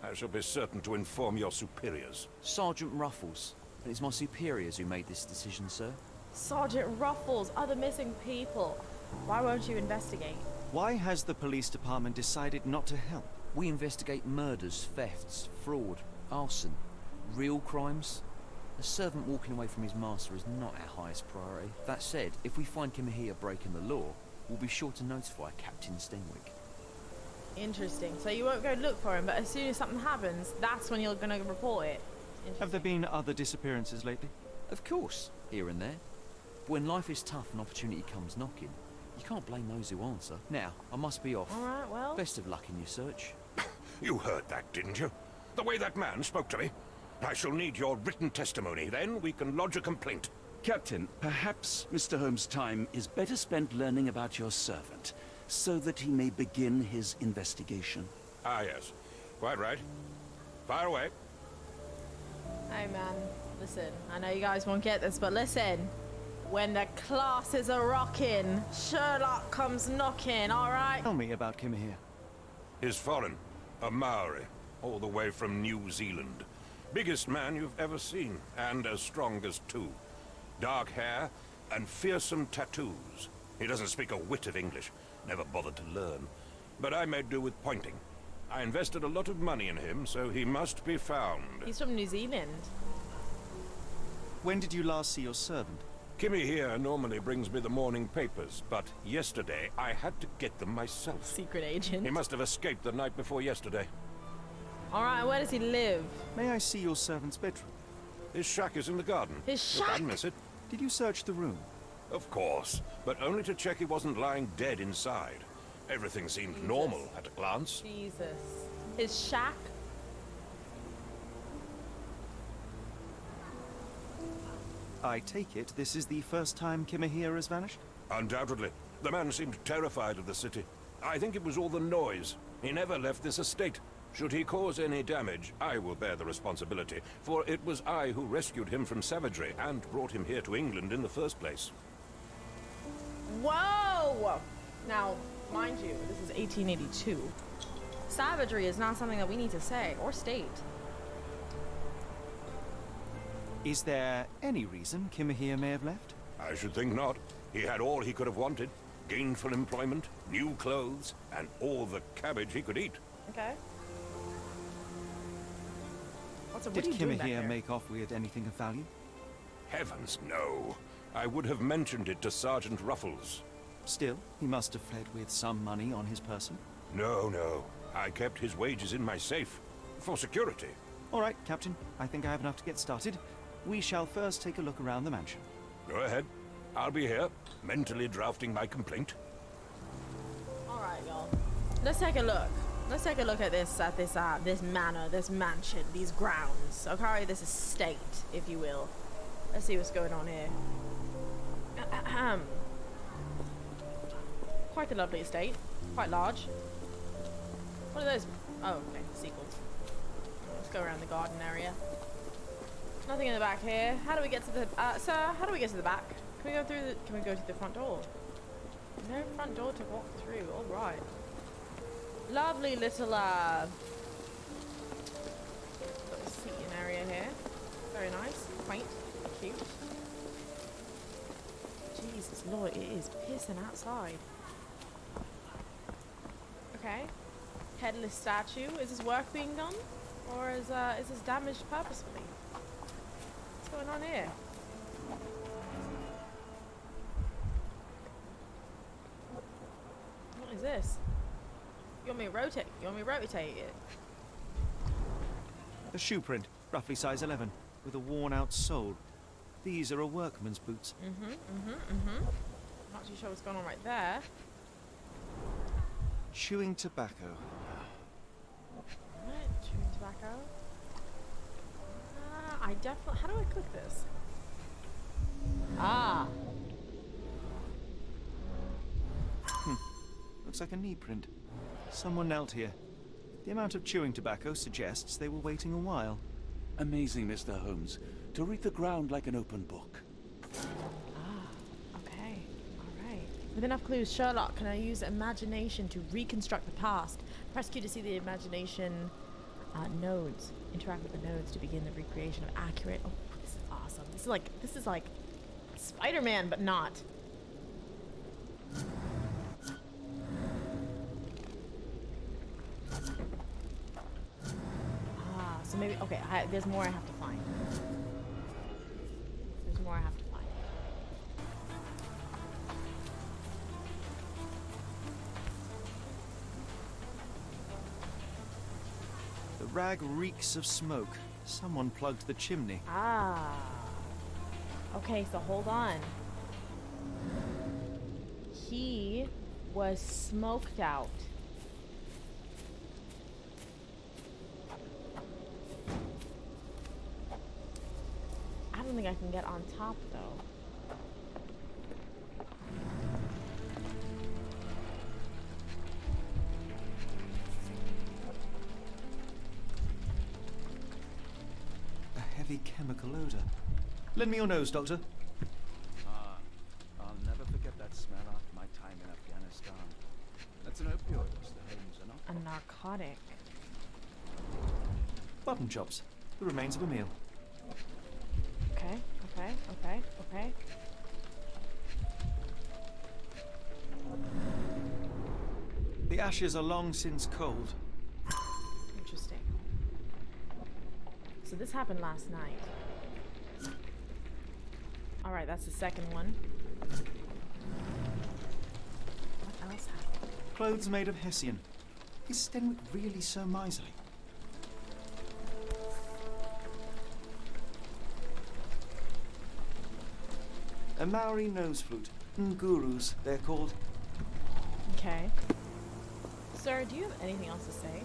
I shall be certain to inform your superiors. Sergeant Ruffles. And it's my superiors who made this decision, sir. Sergeant Ruffles, other missing people. Why won't you investigate? Why has the police department decided not to help? We investigate murders, thefts, fraud, arson, real crimes. A servant walking away from his master is not our highest priority. That said, if we find Kimmy here breaking the law, we'll be sure to notify Captain Stenwick. Interesting. So you won't go look for him, but as soon as something happens, that's when you're going to report it. Have there been other disappearances lately? Of course, here and there. But when life is tough and opportunity comes knocking, you can't blame those who answer. Now, I must be off. All right, well. Best of luck in your search. You heard that, didn't you? The way that man spoke to me. I shall need your written testimony, then we can lodge a complaint. Captain, perhaps Mr. Holmes' time is better spent learning about your servant, so that he may begin his investigation. Ah, yes. Quite right. Fire away. Hey, man. Listen, I know you guys won't get this, but listen. When the classes are rocking, Sherlock comes knocking, all right? Tell me about Kimmy here. He's foreign. A Maori. All the way from New Zealand. Biggest man you've ever seen, and as strong as two. Dark hair and fearsome tattoos. He doesn't speak a whit of English. Never bothered to learn. But I made do with pointing. I invested a lot of money in him, so he must be found. He's from New Zealand. When did you last see your servant? Kimmy here normally brings me the morning papers, but yesterday I had to get them myself. Secret agent. He must have escaped the night before yesterday. All right, where does he live? May I see your servant's bedroom? His shack is in the garden. His shack? I'd miss it. Did you search the room? Of course, but only to check he wasn't lying dead inside. Everything seemed normal at a glance. Jesus. His shack? I take it this is the first time Kimmy here has vanished? Undoubtedly. The man seemed terrified of the city. I think it was all the noise. He never left this estate. Should he cause any damage, I will bear the responsibility, for it was I who rescued him from savagery and brought him here to England in the first place. Whoa! Now, mind you, this is 1882. Savagery is not something that we need to say or state. Is there any reason Kimmy here may have left? I should think not. He had all he could have wanted. Gainful employment, new clothes, and all the cabbage he could eat. Okay. Did Kimmy here make off with anything of value? Heavens, no. I would have mentioned it to Sergeant Ruffles. Still, he must have fled with some money on his person. No, no. I kept his wages in my safe. For security. All right, Captain. I think I have enough to get started. We shall first take a look around the mansion. Go ahead. I'll be here, mentally drafting my complaint. All right, y'all. Let's take a look. Let's take a look at this manor, this mansion, these grounds. Okay, this estate, if you will. Let's see what's going on here. Quite a lovely estate. Quite large. What are those? Oh, okay, sequels. Let's go around the garden area. Nothing in the back here. How do we get to the? Sir, how do we get to the back? Can we go through the? Can we go to the front door? No front door to walk through. All right. Lovely little little seating area here. Very nice, quaint, cute. Jesus Lord, it is pissing outside. Okay. Headless statue. Is this work being done, or is this damaged purposefully? What's going on here? What is this? You want me to rotate? You want me to rotate it? A shoe print, roughly size 11, with a worn-out sole. These are a workman's boots. Not too sure what's going on right there. Chewing tobacco. Alright, chewing tobacco. I definitely. How do I cook this? Ah. Looks like a knee print. Someone knelt here. The amount of chewing tobacco suggests they were waiting a while. Amazing, Mr. Holmes. To read the ground like an open book. Ah. Okay. All right. With enough clues, Sherlock, can I use imagination to reconstruct the past? Press Q to see the imagination nodes. Interact with the nodes to begin the recreation of accurate. Oh, this is awesome. This is like Spider-Man, but not. So maybe, okay, there's more I have to find. There's more I have to find. The rag reeks of smoke. Someone plugged the chimney. Ah. Okay, so hold on. He was smoked out. I don't think I can get on top though. A heavy chemical odor. Lend me your nose, Doctor. I'll never forget that smell after my time in Afghanistan. That's an opioid, Mr. Holmes, and A narcotic. Button chops. The remains of a meal. Okay, okay, okay, okay. The ashes are long since cold. Interesting. So this happened last night. Alright, that's the second one. What else happened? Clothes made of Hessian. Is Stenwick really so miserly? A Maori nose flute. Ngurus, they're called. Okay. Sir, do you have anything else to say?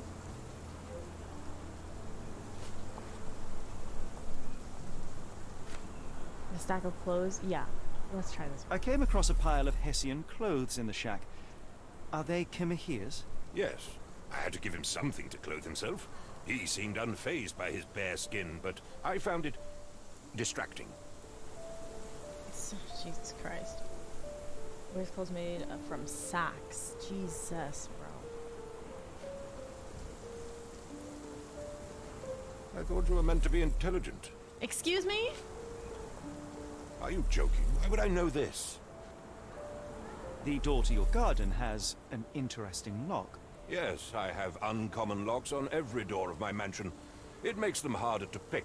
A stack of clothes? Yeah. Let's try this one. I came across a pile of Hessian clothes in the shack. Are they Kimihia's? Yes. I had to give him something to clothe himself. He seemed unfazed by his bare skin, but I found it distracting. Jesus Christ. Wears clothes made from sacks. Jesus, bro. I thought you were meant to be intelligent. Excuse me? Are you joking? Why would I know this? The door to your garden has an interesting lock. Yes, I have uncommon locks on every door of my mansion. It makes them harder to pick.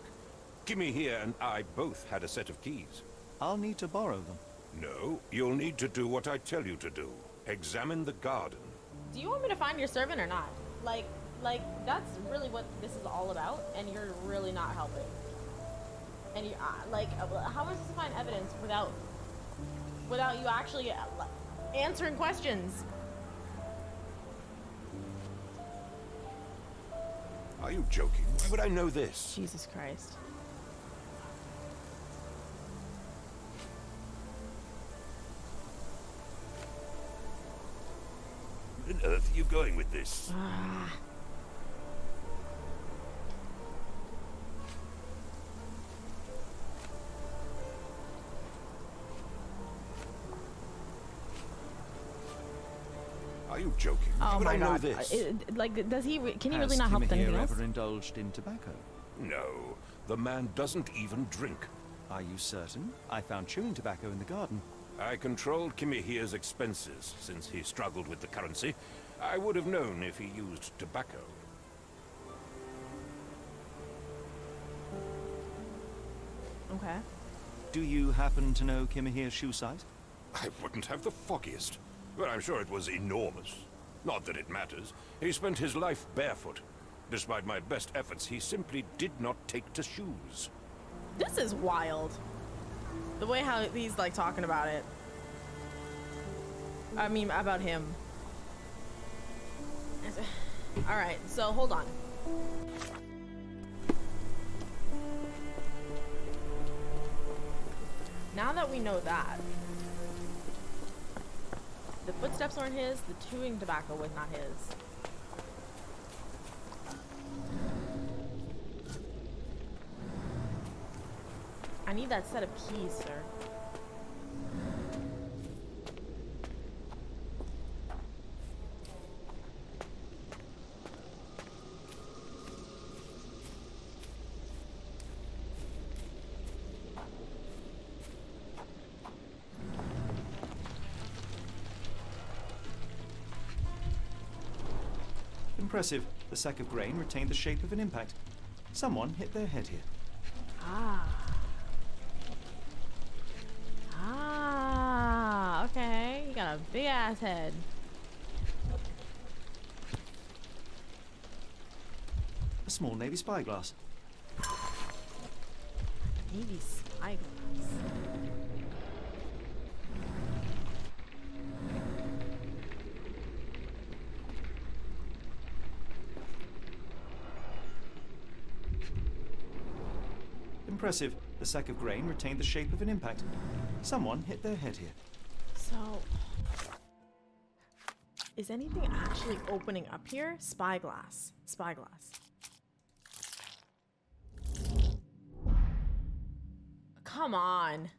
Kimmy here and I both had a set of keys. I'll need to borrow them. No, you'll need to do what I tell you to do. Examine the garden. Do you want me to find your servant or not? Like, that's really what this is all about, and you're really not helping. And you, how am I supposed to find evidence without you actually answering questions? Are you joking? Why would I know this? Jesus Christ. Where on earth are you going with this? Are you joking? Why Oh would my I know God! this? Does he? Can he Has really not help with Kimmy anything here else? ever indulged in tobacco? No, the man doesn't even drink. Are you certain? I found chewing tobacco in the garden. I controlled Kimihia's expenses since he struggled with the currency. I would have known if he used tobacco. Okay. Do you happen to know Kimihia's shoe size? I wouldn't have the foggiest. But I'm sure it was enormous. Not that it matters. He spent his life barefoot. Despite my best efforts, he simply did not take to shoes. This is wild. The way how he's like talking about it. I mean, about him. All right, so hold on. Now that we know that, the footsteps weren't his, the chewing tobacco was not his. I need that set of keys, sir. Impressive. The sack of grain retained the shape of an impact. Someone hit their head here. Okay. You got a big ass head. A small navy spyglass. Navy spyglass. Impressive. The sack of grain retained the shape of an impact. Someone hit their head here. So, is anything actually opening up here? Spyglass. Spyglass. Come on.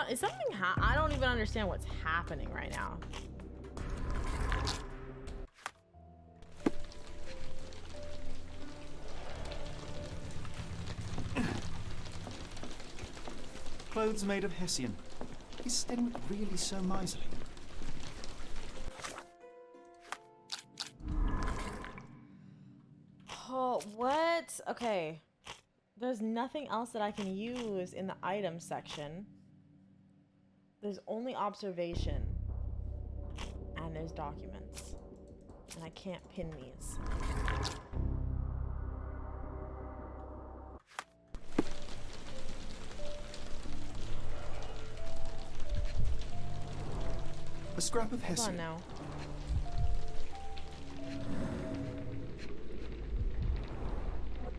Is something I don't even understand what's happening right now. Clothes made of Hessian. Is Stenwick really so miserly? Oh, what? Okay. There's nothing else that I can use in the item section. There's only observation. And there's documents. And I can't pin these. A scrap of Hold on Hessian. now.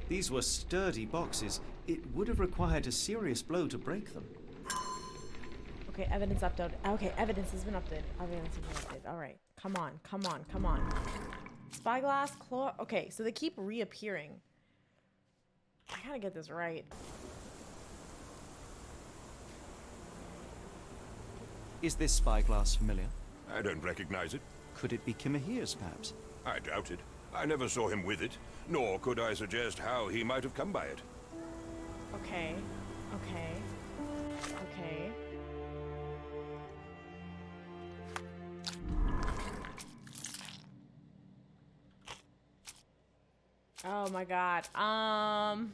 These were sturdy boxes. It would have required a serious blow to break them. Okay, evidence updated. Okay, evidence has been updated. Evidence has been updated. All right, come on, come on, come on. Spyglass, claw. Okay, so they keep reappearing. I gotta get this right. Is this spyglass familiar? I don't recognize it. Could it be Kimahir's, perhaps? I doubt it. I never saw him with it, nor could I suggest how he might have come by it. Okay, okay, okay. Oh my god. Come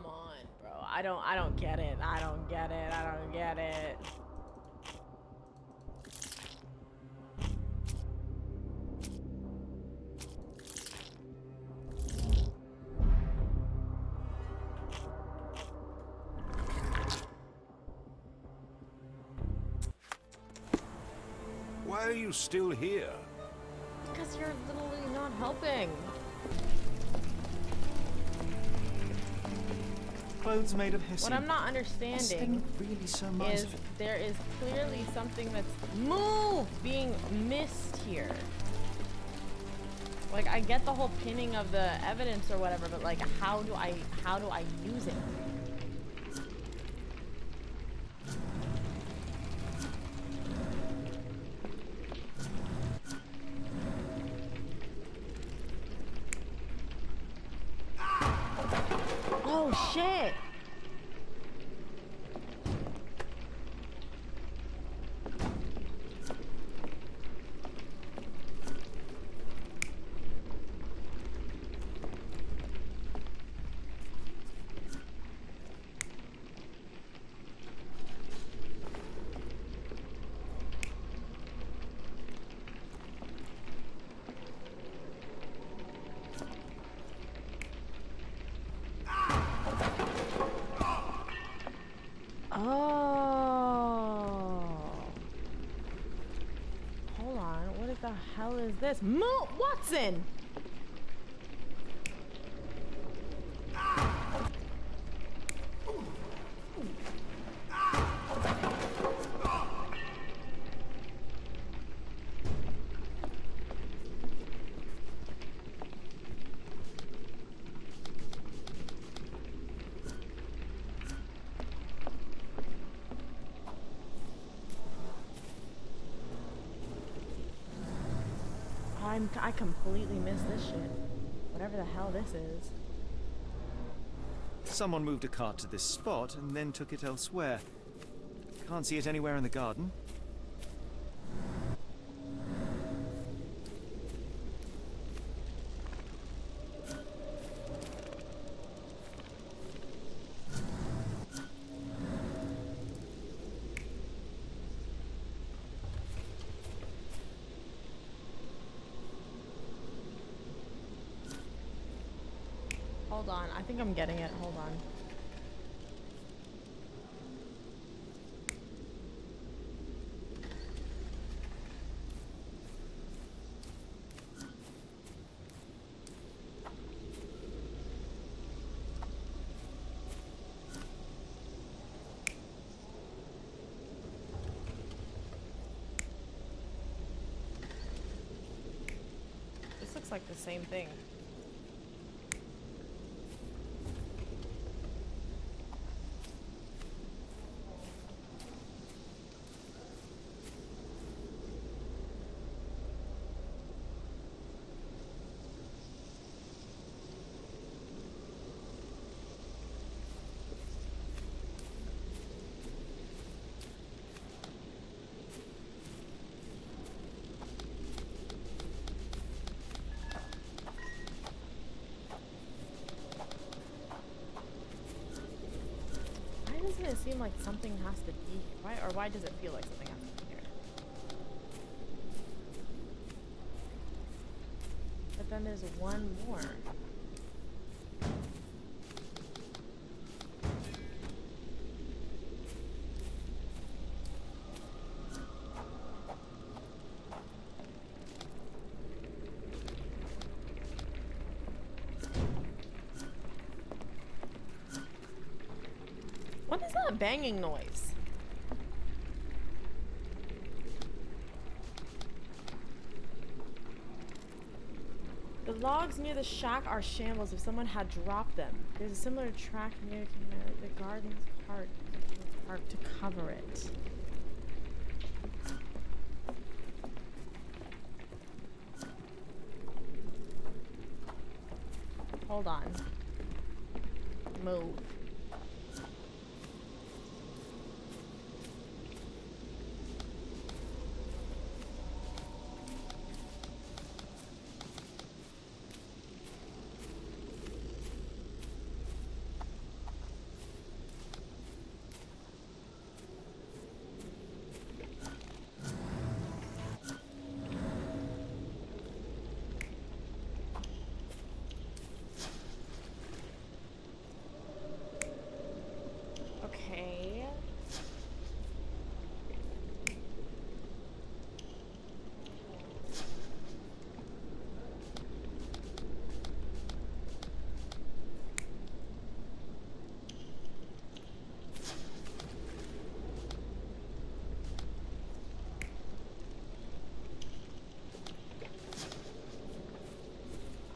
on, bro. I don't get it. I don't get it. I don't get it. Why are you still here? Because you're literally not helping. Clothes made of Hessian. What I'm not Is understanding Stenwick really so is miserly? there is clearly something that's being missed here. Like, I get the whole pinning of the evidence or whatever, but like, how do I use it? Oh shit! Hell is this? Watson! I completely missed this shit. Whatever the hell this is. Someone moved a cart to this spot and then took it elsewhere. Can't see it anywhere in the garden. Hold on, I think I'm getting it. Hold on. This looks like the same thing. Doesn't it seem like something has to be why, or why does it feel like something has to be here? But then there's one more. What is that banging noise? The logs near the shack are shambles if someone had dropped them. There's a similar track near the garden's park to cover it. Hold on. Move.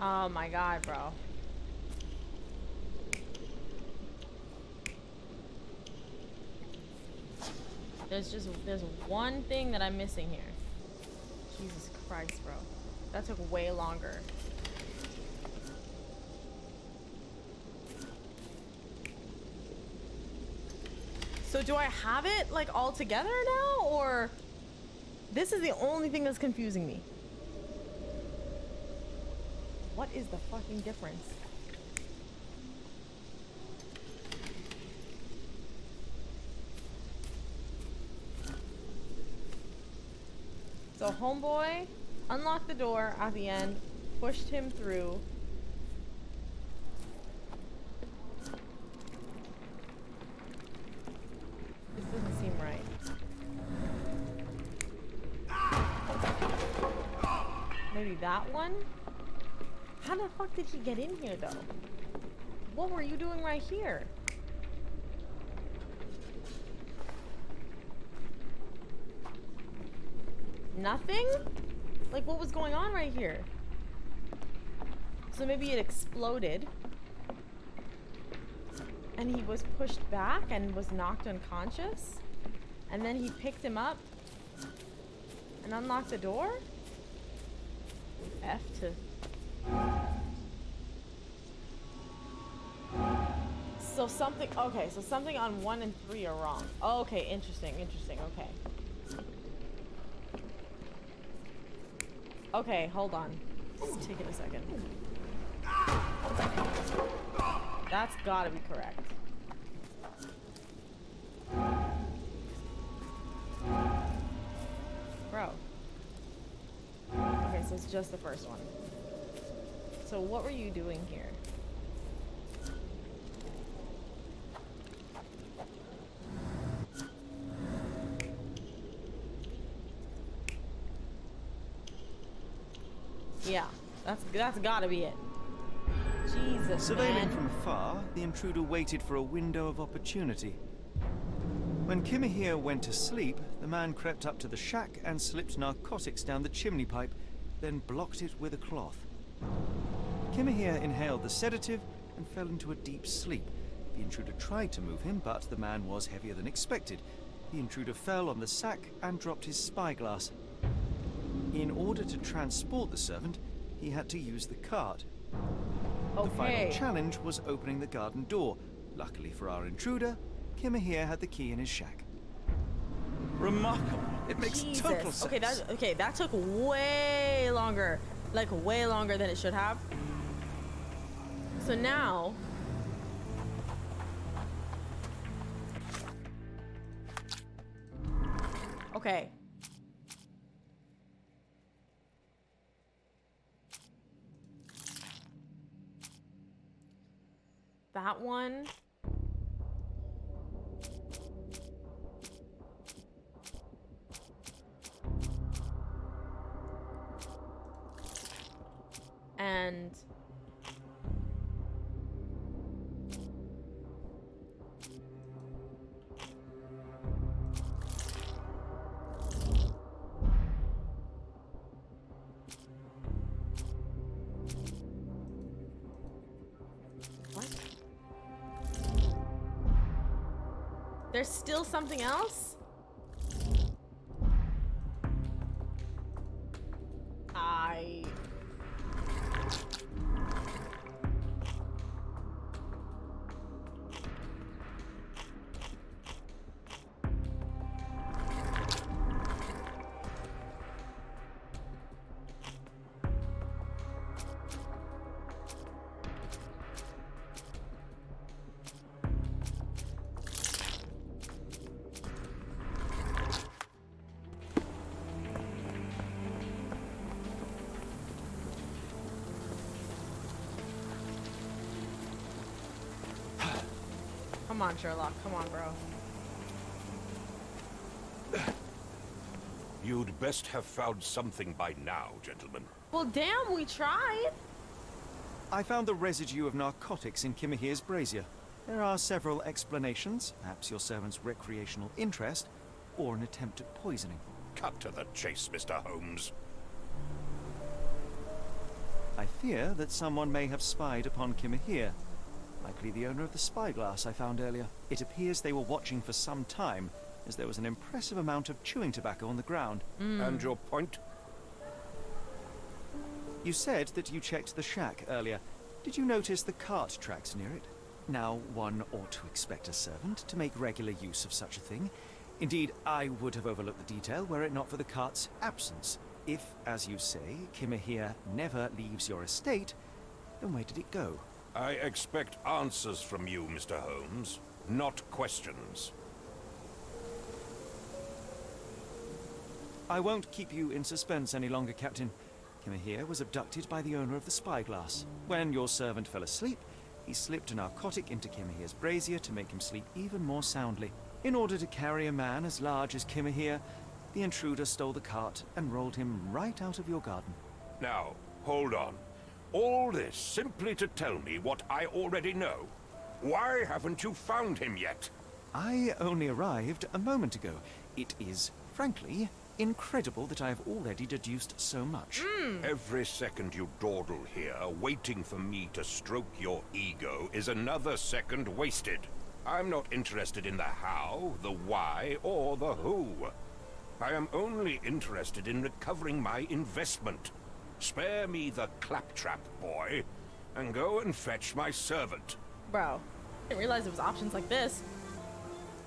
Oh my god, bro. There's one thing that I'm missing here. Jesus Christ, bro. That took way longer. So do I have it like all together now, or this is the only thing that's confusing me? What is the fucking difference? So homeboy unlocked the door at the end, pushed him through. This doesn't seem right. Maybe that one? How the fuck did he get in here though? What were you doing right here? Nothing? Like, what was going on right here? So maybe it exploded and he was pushed back and was knocked unconscious, and then he picked him up and unlocked the door? F to... So something, okay, so something on 1 and 3 are wrong. Oh, okay, interesting, okay. Okay, hold on. Just take it a second. That's gotta be correct. Bro. Okay, so it's just the first one. So what were you doing here? Yeah, that's gotta be it. Jesus, Surveilling man. from afar, the intruder waited for a window of opportunity. When Kimahir went to sleep, the man crept up to the shack and slipped narcotics down the chimney pipe, then blocked it with a cloth. Kimahir inhaled the sedative and fell into a deep sleep. The intruder tried to move him, but the man was heavier than expected. The intruder fell on the sack and dropped his spyglass. In order to transport the servant, he had to use the cart. The final challenge was opening the garden door. Luckily for our intruder, Kimahir had the key in his shack. Remarkable. It makes total sense. Okay, that took way longer. Like, way longer than it should have. So now... Okay. That one. And what? There's still something else? Come on, Sherlock. Come on, bro. You'd best have found something by now, gentlemen. Well, damn, we tried. I found the residue of narcotics in Kimahir's brazier. There are several explanations, perhaps your servant's recreational interest, or an attempt at poisoning. Cut to the chase, Mr. Holmes. I fear that someone may have spied upon Kimahir. Likely the owner of the spyglass I found earlier. It appears they were watching for some time, as there was an impressive amount of chewing tobacco on the ground. And your point? You said that you checked the shack earlier. Did you notice the cart tracks near it? Now, one ought to expect a servant to make regular use of such a thing. Indeed, I would have overlooked the detail were it not for the cart's absence. If, as you say, Kimahir never leaves your estate, then where did it go? I expect answers from you, Mr. Holmes, not questions. I won't keep you in suspense any longer, Captain. Kimahir was abducted by the owner of the spyglass. When your servant fell asleep, he slipped a narcotic into Kimahir's brazier to make him sleep even more soundly. In order to carry a man as large as Kimahir, the intruder stole the cart and rolled him right out of your garden. Now, hold on. All this simply to tell me what I already know. Why haven't you found him yet? I only arrived a moment ago. It is, frankly, incredible that I have already deduced so much. Every second you dawdle here, waiting for me to stroke your ego, is another second wasted. I'm not interested in the how, the why, or the who. I am only interested in recovering my investment. Spare me the claptrap, boy, and go and fetch my servant. Bro, I didn't realize there was options like this.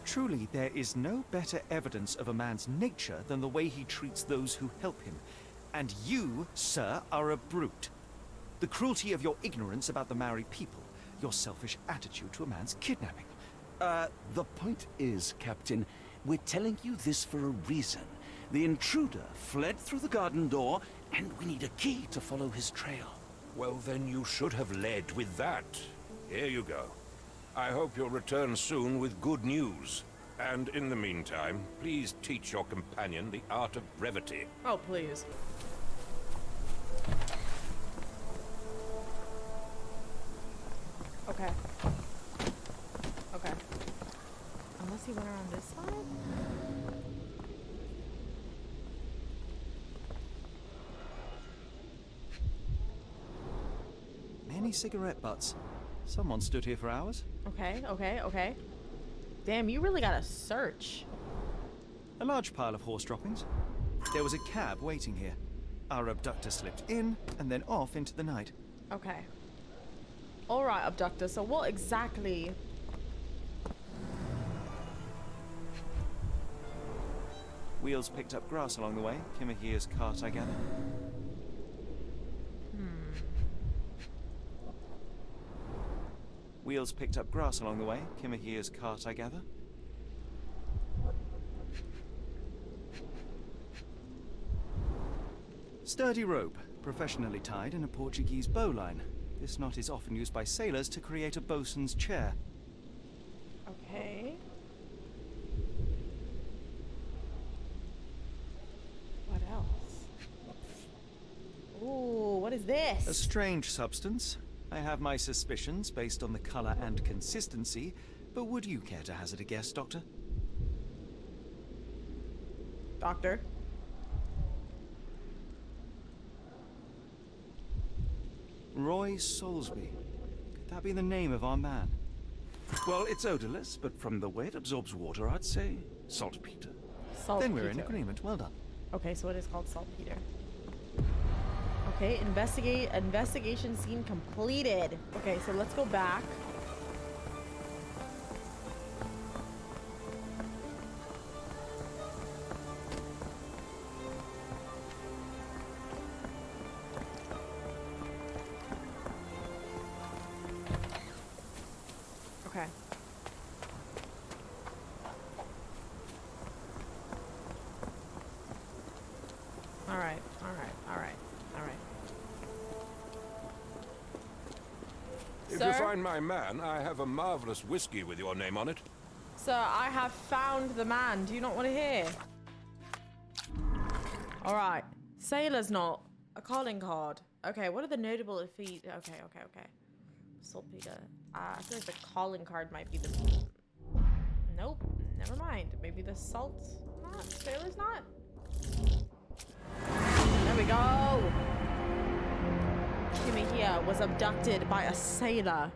Truly, there is no better evidence of a man's nature than the way he treats those who help him. And you, sir, are a brute. The cruelty of your ignorance about the Maori people, your selfish attitude to a man's kidnapping. The point is, Captain, we're telling you this for a reason. The intruder fled through the garden door, and we need a key to follow his trail. Well, then you should have led with that. Here you go. I hope you'll return soon with good news. And in the meantime, please teach your companion the art of brevity. Oh, please. Okay. Okay. Unless he went around this side? Many cigarette butts. Someone stood here for hours. Okay, okay, okay. Damn, you really gotta search. A large pile of horse droppings. There was a cab waiting here. Our abductor slipped in and then off into the night. Okay. Alright, abductor, so what exactly... Wheels picked up grass along the way. Kimahia's cart, I gather. Wheels picked up grass along the way. Kimahia's cart, I gather. Sturdy rope, professionally tied in a Portuguese bowline. This knot is often used by sailors to create a bosun's chair. Okay. What else? Ooh, what is this? A strange substance. I have my suspicions based on the color and consistency, but would you care to hazard a guess, Doctor? Doctor? Roy Soulsby. Could that be the name of our man? Well, it's odorless, but from the way it absorbs water, I'd say saltpeter. Then we're in agreement. Well done. Okay, so it is called saltpeter. Okay, investigation scene completed. Okay, so let's go back. Okay. All right. If Sir? you find my man, I have a marvelous whiskey with your name on it. Sir, I have found the man. Do you not want to hear? All right. Sailor's knot. A calling card. Okay, what are the notable feat? Okay. Saltpeter. I feel like the calling card might be the... Nope. Never mind. Maybe the salt knot? Sailor's knot? There we go. Kimihia was abducted by a sailor.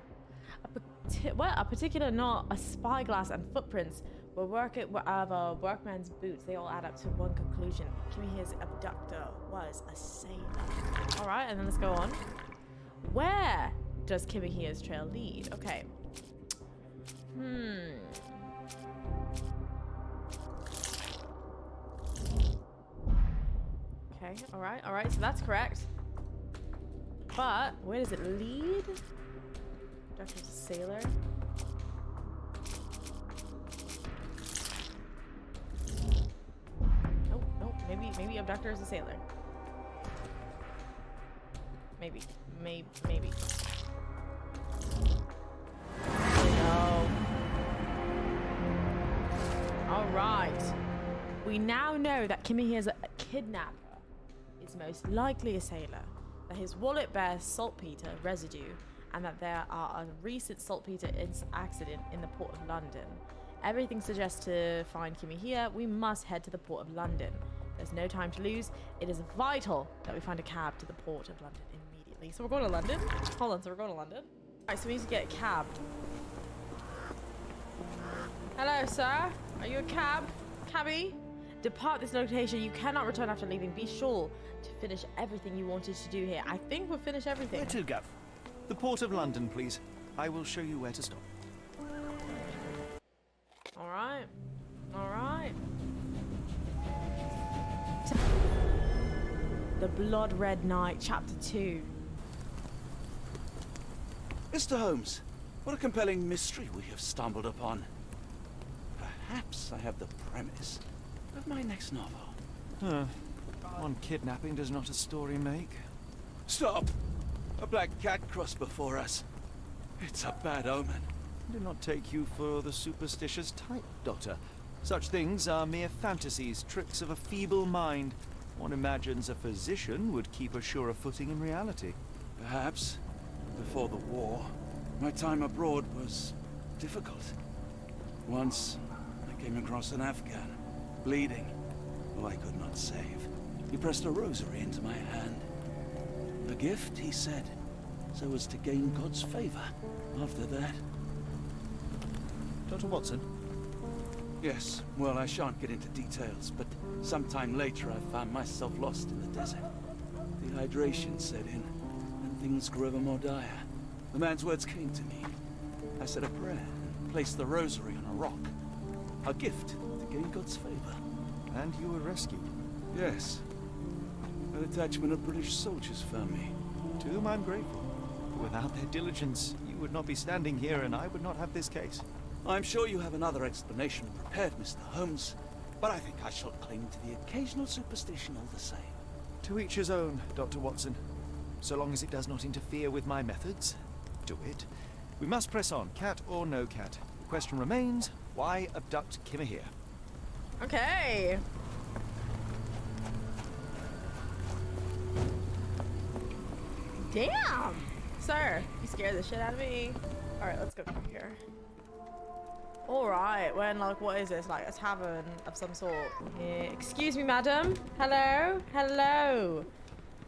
A particular knot, a spyglass, and footprints were of a workman's boots. They all add up to one conclusion. Kimihia's abductor was a sailor. All right, and then let's go on. Where does Kimihia's trail lead? Okay. Okay, all right, so that's correct. But where does it lead? Doctor's a sailor. Nope. Maybe abductor is a sailor. Maybe. There we go. All right. We now know that Kimihia's a kidnapper is most likely a sailor, that his wallet bears saltpeter residue, and that there are a recent saltpeter accident in the port of London. Everything suggests to find Kimihia, we must head to the port of London. There's no time to lose. It is vital that we find a cab to the port of London immediately. So we're going to London? Hold on, so we're going to London? Alright, so we need to get a cab. Hello, sir. Are you a cabbie? Depart this location. You cannot return after leaving. Be sure to finish everything you wanted to do here. I think we'll finish everything. Where to, Gav? The port of London, please. I will show you where to stop. Alright. Alright. The Blood Red Knight, Chapter 2. Mr. Holmes, what a compelling mystery we have stumbled upon. Perhaps I have the premise of my next novel. One kidnapping does not a story make. Stop! A black cat crossed before us. It's a bad omen. Do not take you for the superstitious type, Doctor. Such things are mere fantasies, tricks of a feeble mind. One imagines a physician would keep a surer footing in reality. Perhaps, before the war, my time abroad was difficult. Once, I came across an Afghan, bleeding, who I could not save. He pressed a rosary into my hand. A gift, he said, so as to gain God's favor. After that... Dr. Watson? Yes, well, I shan't get into details, but sometime later I found myself lost in the desert. Dehydration set in, and things grew ever more dire. The man's words came to me. I said a prayer and placed the rosary on a rock. A gift to gain God's favor. And you were rescued. Yes. A detachment of British soldiers found me. To whom I'm grateful. Without their diligence, you would not be standing here and I would not have this case. I'm sure you have another explanation prepared, Mr. Holmes, but I think I shall cling to the occasional superstition all the same. To each his own, Dr. Watson. So long as it does not interfere with my methods, do it. We must press on, cat or no cat. The question remains, why abduct Kimmer here? Okay. Damn! Sir, you scared the shit out of me. Alright, let's go through here. Alright, when, like, what is this? Like a tavern of some sort. Yeah. Excuse me, madam. Hello? Hello.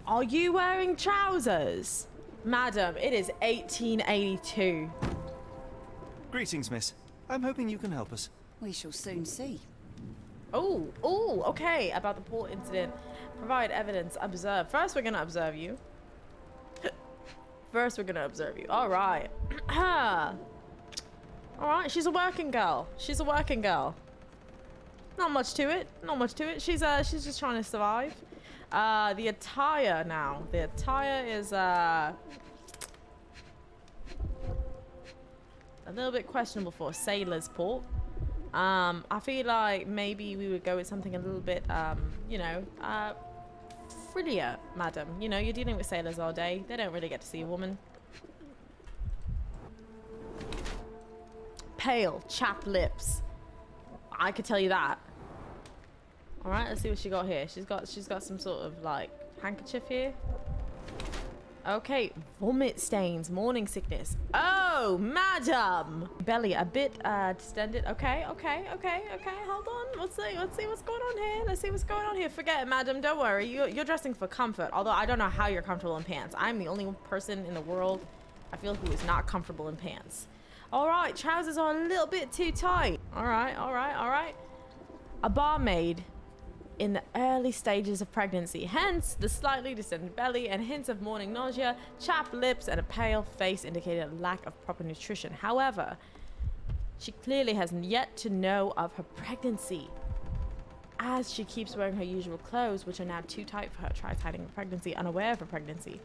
Are you wearing trousers? Madam, it is 1882. Greetings, miss. I'm hoping you can help us. We shall soon see. Oh, okay. About the port incident. Provide evidence. Observe. First, we're gonna observe you. First, we're gonna observe you. All right. All right. She's a working girl. She's a working girl. Not much to it. Not much to it. She's just trying to survive. The attire now. The attire is a little bit questionable for a sailor's port. I feel like maybe we would go with something a little bit, you know, frillier, madam. You know, you're dealing with sailors all day. They don't really get to see a woman. Pale, chapped lips. I could tell you that. All right, let's see what she got here. She's got some sort of like handkerchief here. Okay, vomit stains, morning sickness. Oh, madam! Belly a bit distended. Okay. Hold on. Let's see what's going on here. Let's see what's going on here. Forget it, madam. Don't worry. You're dressing for comfort. Although I don't know how you're comfortable in pants. I'm the only person in the world I feel who is not comfortable in pants. All right, trousers are a little bit too tight. All right. A barmaid in the early stages of pregnancy, hence the slightly distended belly and hints of morning nausea, chapped lips, and a pale face indicating a lack of proper nutrition. However, she clearly has yet to know of her pregnancy, as she keeps wearing her usual clothes, which are now too tight for her. Tries hiding her pregnancy, unaware of her pregnancy.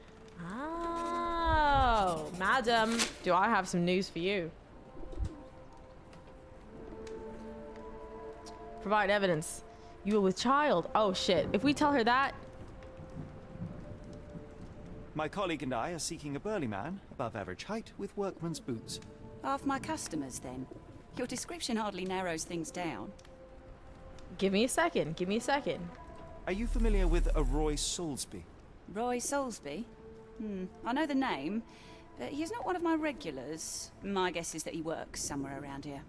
Oh, madam, do I have some news for you? Provide evidence. You were with child. Oh shit. If we tell her that... My colleague and I are seeking a burly man, above average height, with workman's boots. Half my customers, then. Your description hardly narrows things down. Give me a second. Are you familiar with a Roy Soulsby? Roy Soulsby? I know the name, but he's not one of my regulars. My guess is that he works somewhere around here.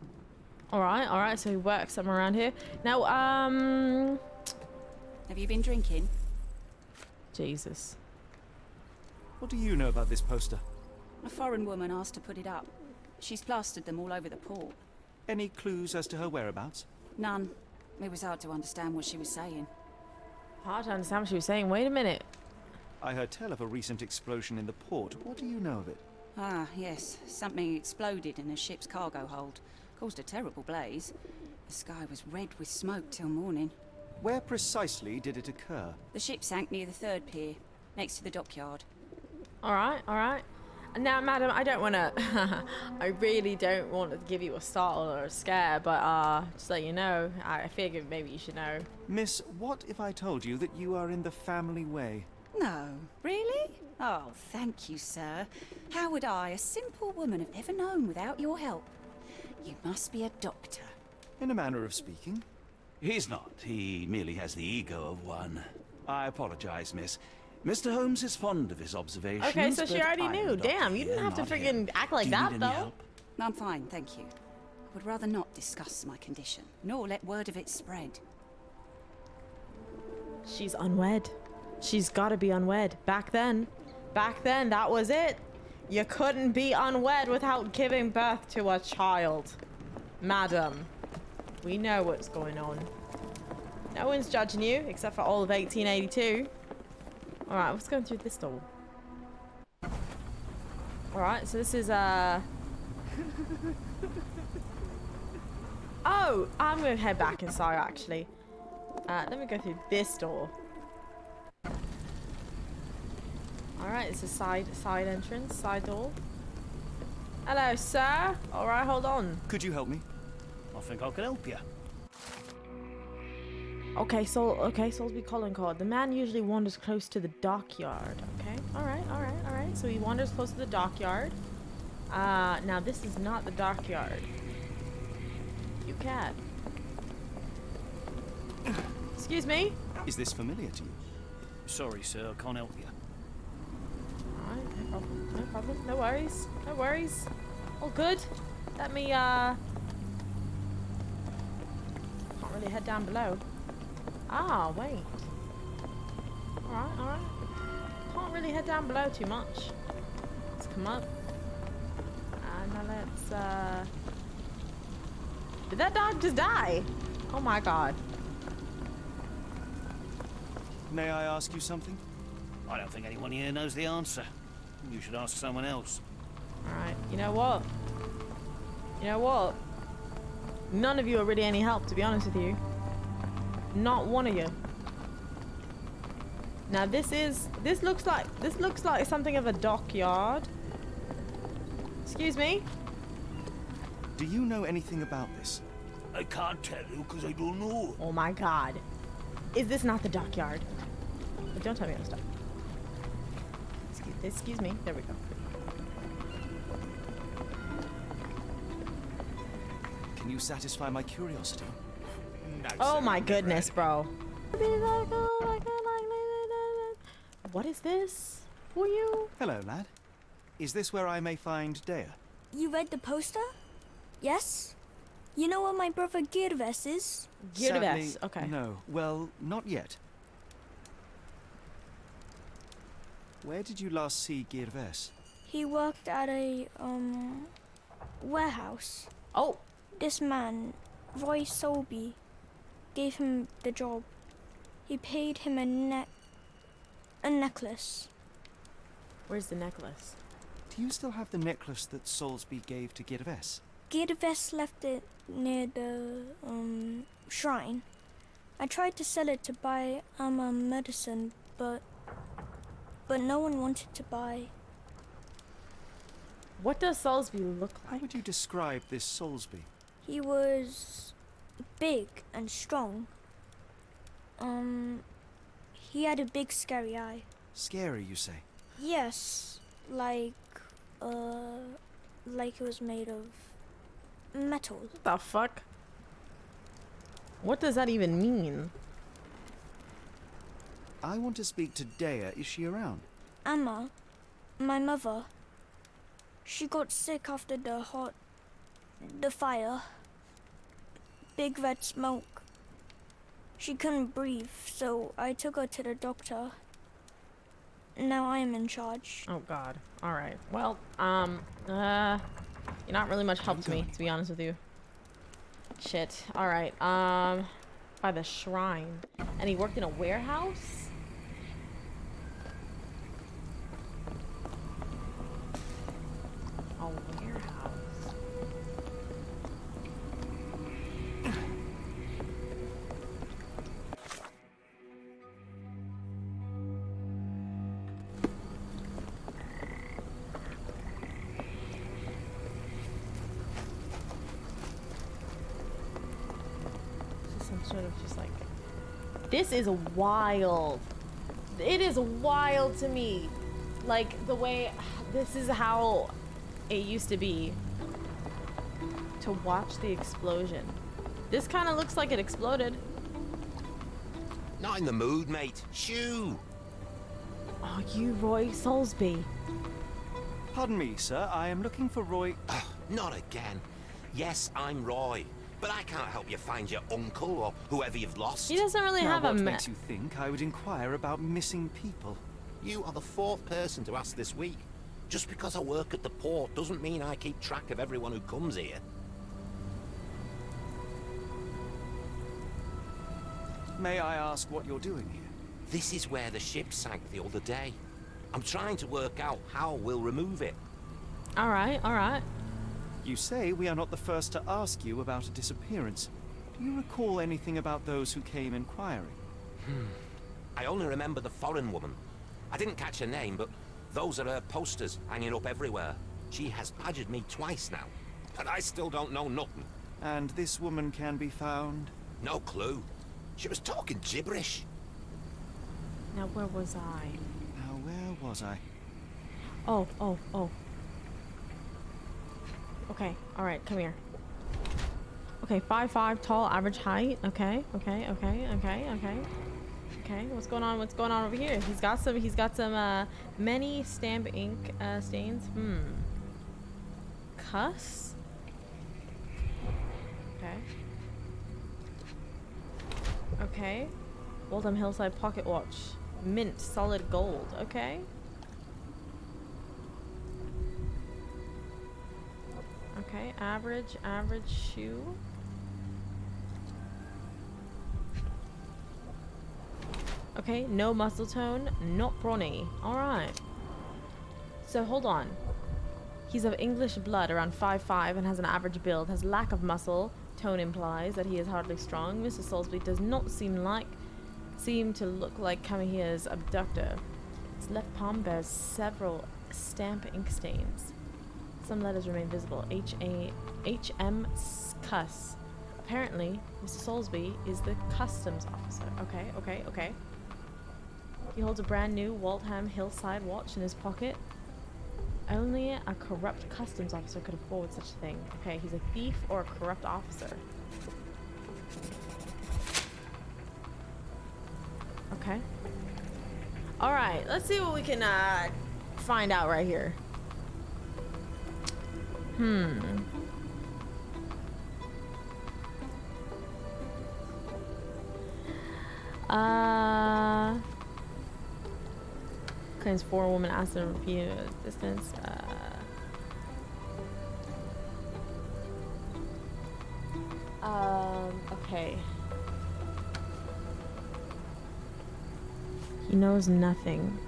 All right. So he works somewhere around here. Now, Have you been drinking? Jesus. What do you know about this poster? A foreign woman asked to put it up. She's plastered them all over the port. Any clues as to her whereabouts? None. It was hard to understand what she was saying. Hard to understand what she was saying. Wait a minute. I heard tell of a recent explosion in the port. What do you know of it? Ah, yes. Something exploded in a ship's cargo hold. Caused a terrible blaze. The sky was red with smoke till morning. Where precisely did it occur? The ship sank near the 3rd pier, next to the dockyard. Alright, alright. Now, madam, I don't want to... I really don't want to give you a startle or a scare, but just let you know, I figured maybe you should know. Miss, what if I told you that you are in the family way? No, really? Oh, thank you, sir. How would I, a simple woman, have ever known without your help? You must be a doctor. In a manner of speaking. He's not. He merely has the ego of one. I apologize, miss. Mr. Holmes is fond of his observations. Okay, so she but already I'm knew. the doctor Damn, you here, didn't have to not freaking him. act like Do you that, need any though. help? I'm fine, thank you. I would rather not discuss my condition, nor let word of it spread. She's unwed. She's gotta be unwed. Back then, that was it. You couldn't be unwed without giving birth to a child. Madam, we know what's going on. No one's judging you, except for all of 1882. Alright, what's going through this door? Alright, so this is, Oh, I'm gonna head back inside, actually. Let me go through this door. Alright, it's a side entrance, side door. Hello, sir. Alright, hold on. Could you help me? I think I can help you. Okay, Soulsby calling card. The man usually wanders close to the dockyard. Okay, alright. So he wanders close to the dockyard. Now this is not the dockyard. You cat. Excuse me? Is this familiar to you? Sorry, sir, I can't help you. Alright, no problem. No worries. All good. Let me, can't really head down below. Ah, wait. Alright. Can't really head down below too much. Let's come up. And now let's, Did that dog just die? Oh my god. May I ask you something? I don't think anyone here knows the answer. You should ask someone else. Alright, you know what? None of you are really any help, to be honest with you. Not one of you. Now this looks like something of a dockyard. Excuse me? Do you know anything about this? I can't tell you because I don't know. Oh my god. Is this not the dockyard? But don't tell me how to stop. Excuse me. There we go. Can you satisfy my curiosity? No, Oh sir, my I'm goodness, never bro. What is this? Who are you? Hello, lad. Is this where I may find Dea? You read the poster? Yes? You know what my brother Girves is? Girves, Sadly, okay. No. Well, not yet. Where did you last see Girves? He worked at a, warehouse. Oh, This man, Roy Soulsby, gave him the job. He paid him a necklace. where's the necklace? Do you still have the necklace that Soulsby gave to Girves? Girves left it near the, shrine. I tried to sell it to buy medicine, but no one wanted to buy. What does Soulsby look How like? would you describe this Soulsby? He was big and strong. He had a big scary eye. Scary, you say? Yes, like it was made of metal. What the fuck? What does that even mean? I want to speak to Dea. Is she around? Amma, my mother, she got sick after the fire. Big red smoke. She couldn't breathe, so I took her to the doctor. Now I am in charge. Oh god. Alright. Well, you're not really much help to me, to be honest with you. Shit. Alright, by the shrine. And he worked in a warehouse? A warehouse. Some sort of just like, this is wild. It is wild to me, like the way this is how it used to be to watch the explosion. This kind of looks like it exploded. Not in the mood, mate. Shoo! Oh, you Roy Soulsby. Pardon me, sir. I am looking for Roy. Not again. Yes, I'm Roy. But I can't help you find your uncle or whoever you've lost. He doesn't really have a What makes you think I would inquire about missing people? You are the 4th person to ask this week. Just because I work at the port doesn't mean I keep track of everyone who comes here. May I ask what you're doing here? This is where the ship sank the other day. I'm trying to work out how we'll remove it. All right, all right. You say we are not the first to ask you about a disappearance. Do you recall anything about those who came inquiring? I only remember the foreign woman. I didn't catch her name, but those are her posters hanging up everywhere. She has badgered me twice now, but I still don't know nothing. And this woman can be found? No clue. She was talking gibberish. Now where was I? Now where was I? Oh. Okay, all right, come here. Okay, 5'5", tall, average height. Okay. Okay, what's going on? What's going on over here? He's got some many stamp ink stains. Cuss. Okay. Oldham Hillside pocket watch. Mint solid gold. Okay. Okay, average shoe. Okay, no muscle tone, not brawny. Alright. So hold on. He's of English blood, around 5'5", and has an average build, has lack of muscle. Tone implies that he is hardly strong. Mr. Soulsby does not seem to look like Kamihia's abductor. His left palm bears several stamp ink stains. Some letters remain visible. H.M. Cuss. Apparently, Mr. Soulsby is the customs officer. Okay. He holds a brand new Waltham Hillside watch in his pocket. Only a corrupt customs officer could afford such a thing. Okay, he's a thief or a corrupt officer. Okay. Alright, let's see what we can find out right here. Claims 4 women asked to repeat distance. Okay. He knows nothing.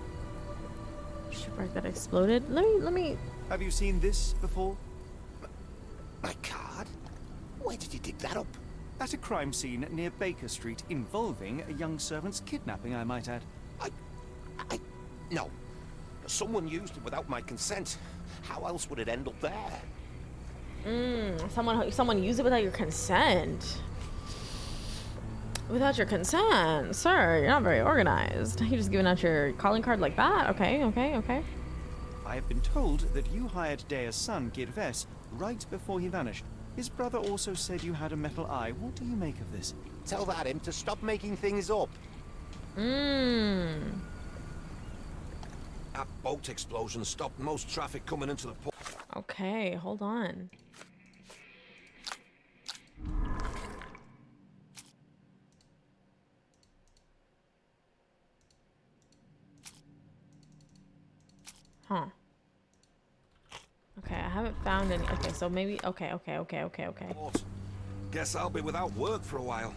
Shipwreck that exploded. Let me. Have you seen this before? My card? Where did you dig that up? At a crime scene near Baker Street involving a young servant's kidnapping, I might add. No. Someone used it without my consent. How else would it end up there? Someone used it without your consent. Without your consent, sir, you're not very organized. You're just giving out your calling card like that? Okay. I have been told that you hired Daya's son, Girves, right before he vanished. His brother also said you had a metal eye. What do you make of this? Tell that him to stop making things up. That boat explosion stopped most traffic coming into the port. Okay, hold on. Huh. Okay, I haven't found any. Okay, so maybe. Okay. Guess I'll be without work for a while.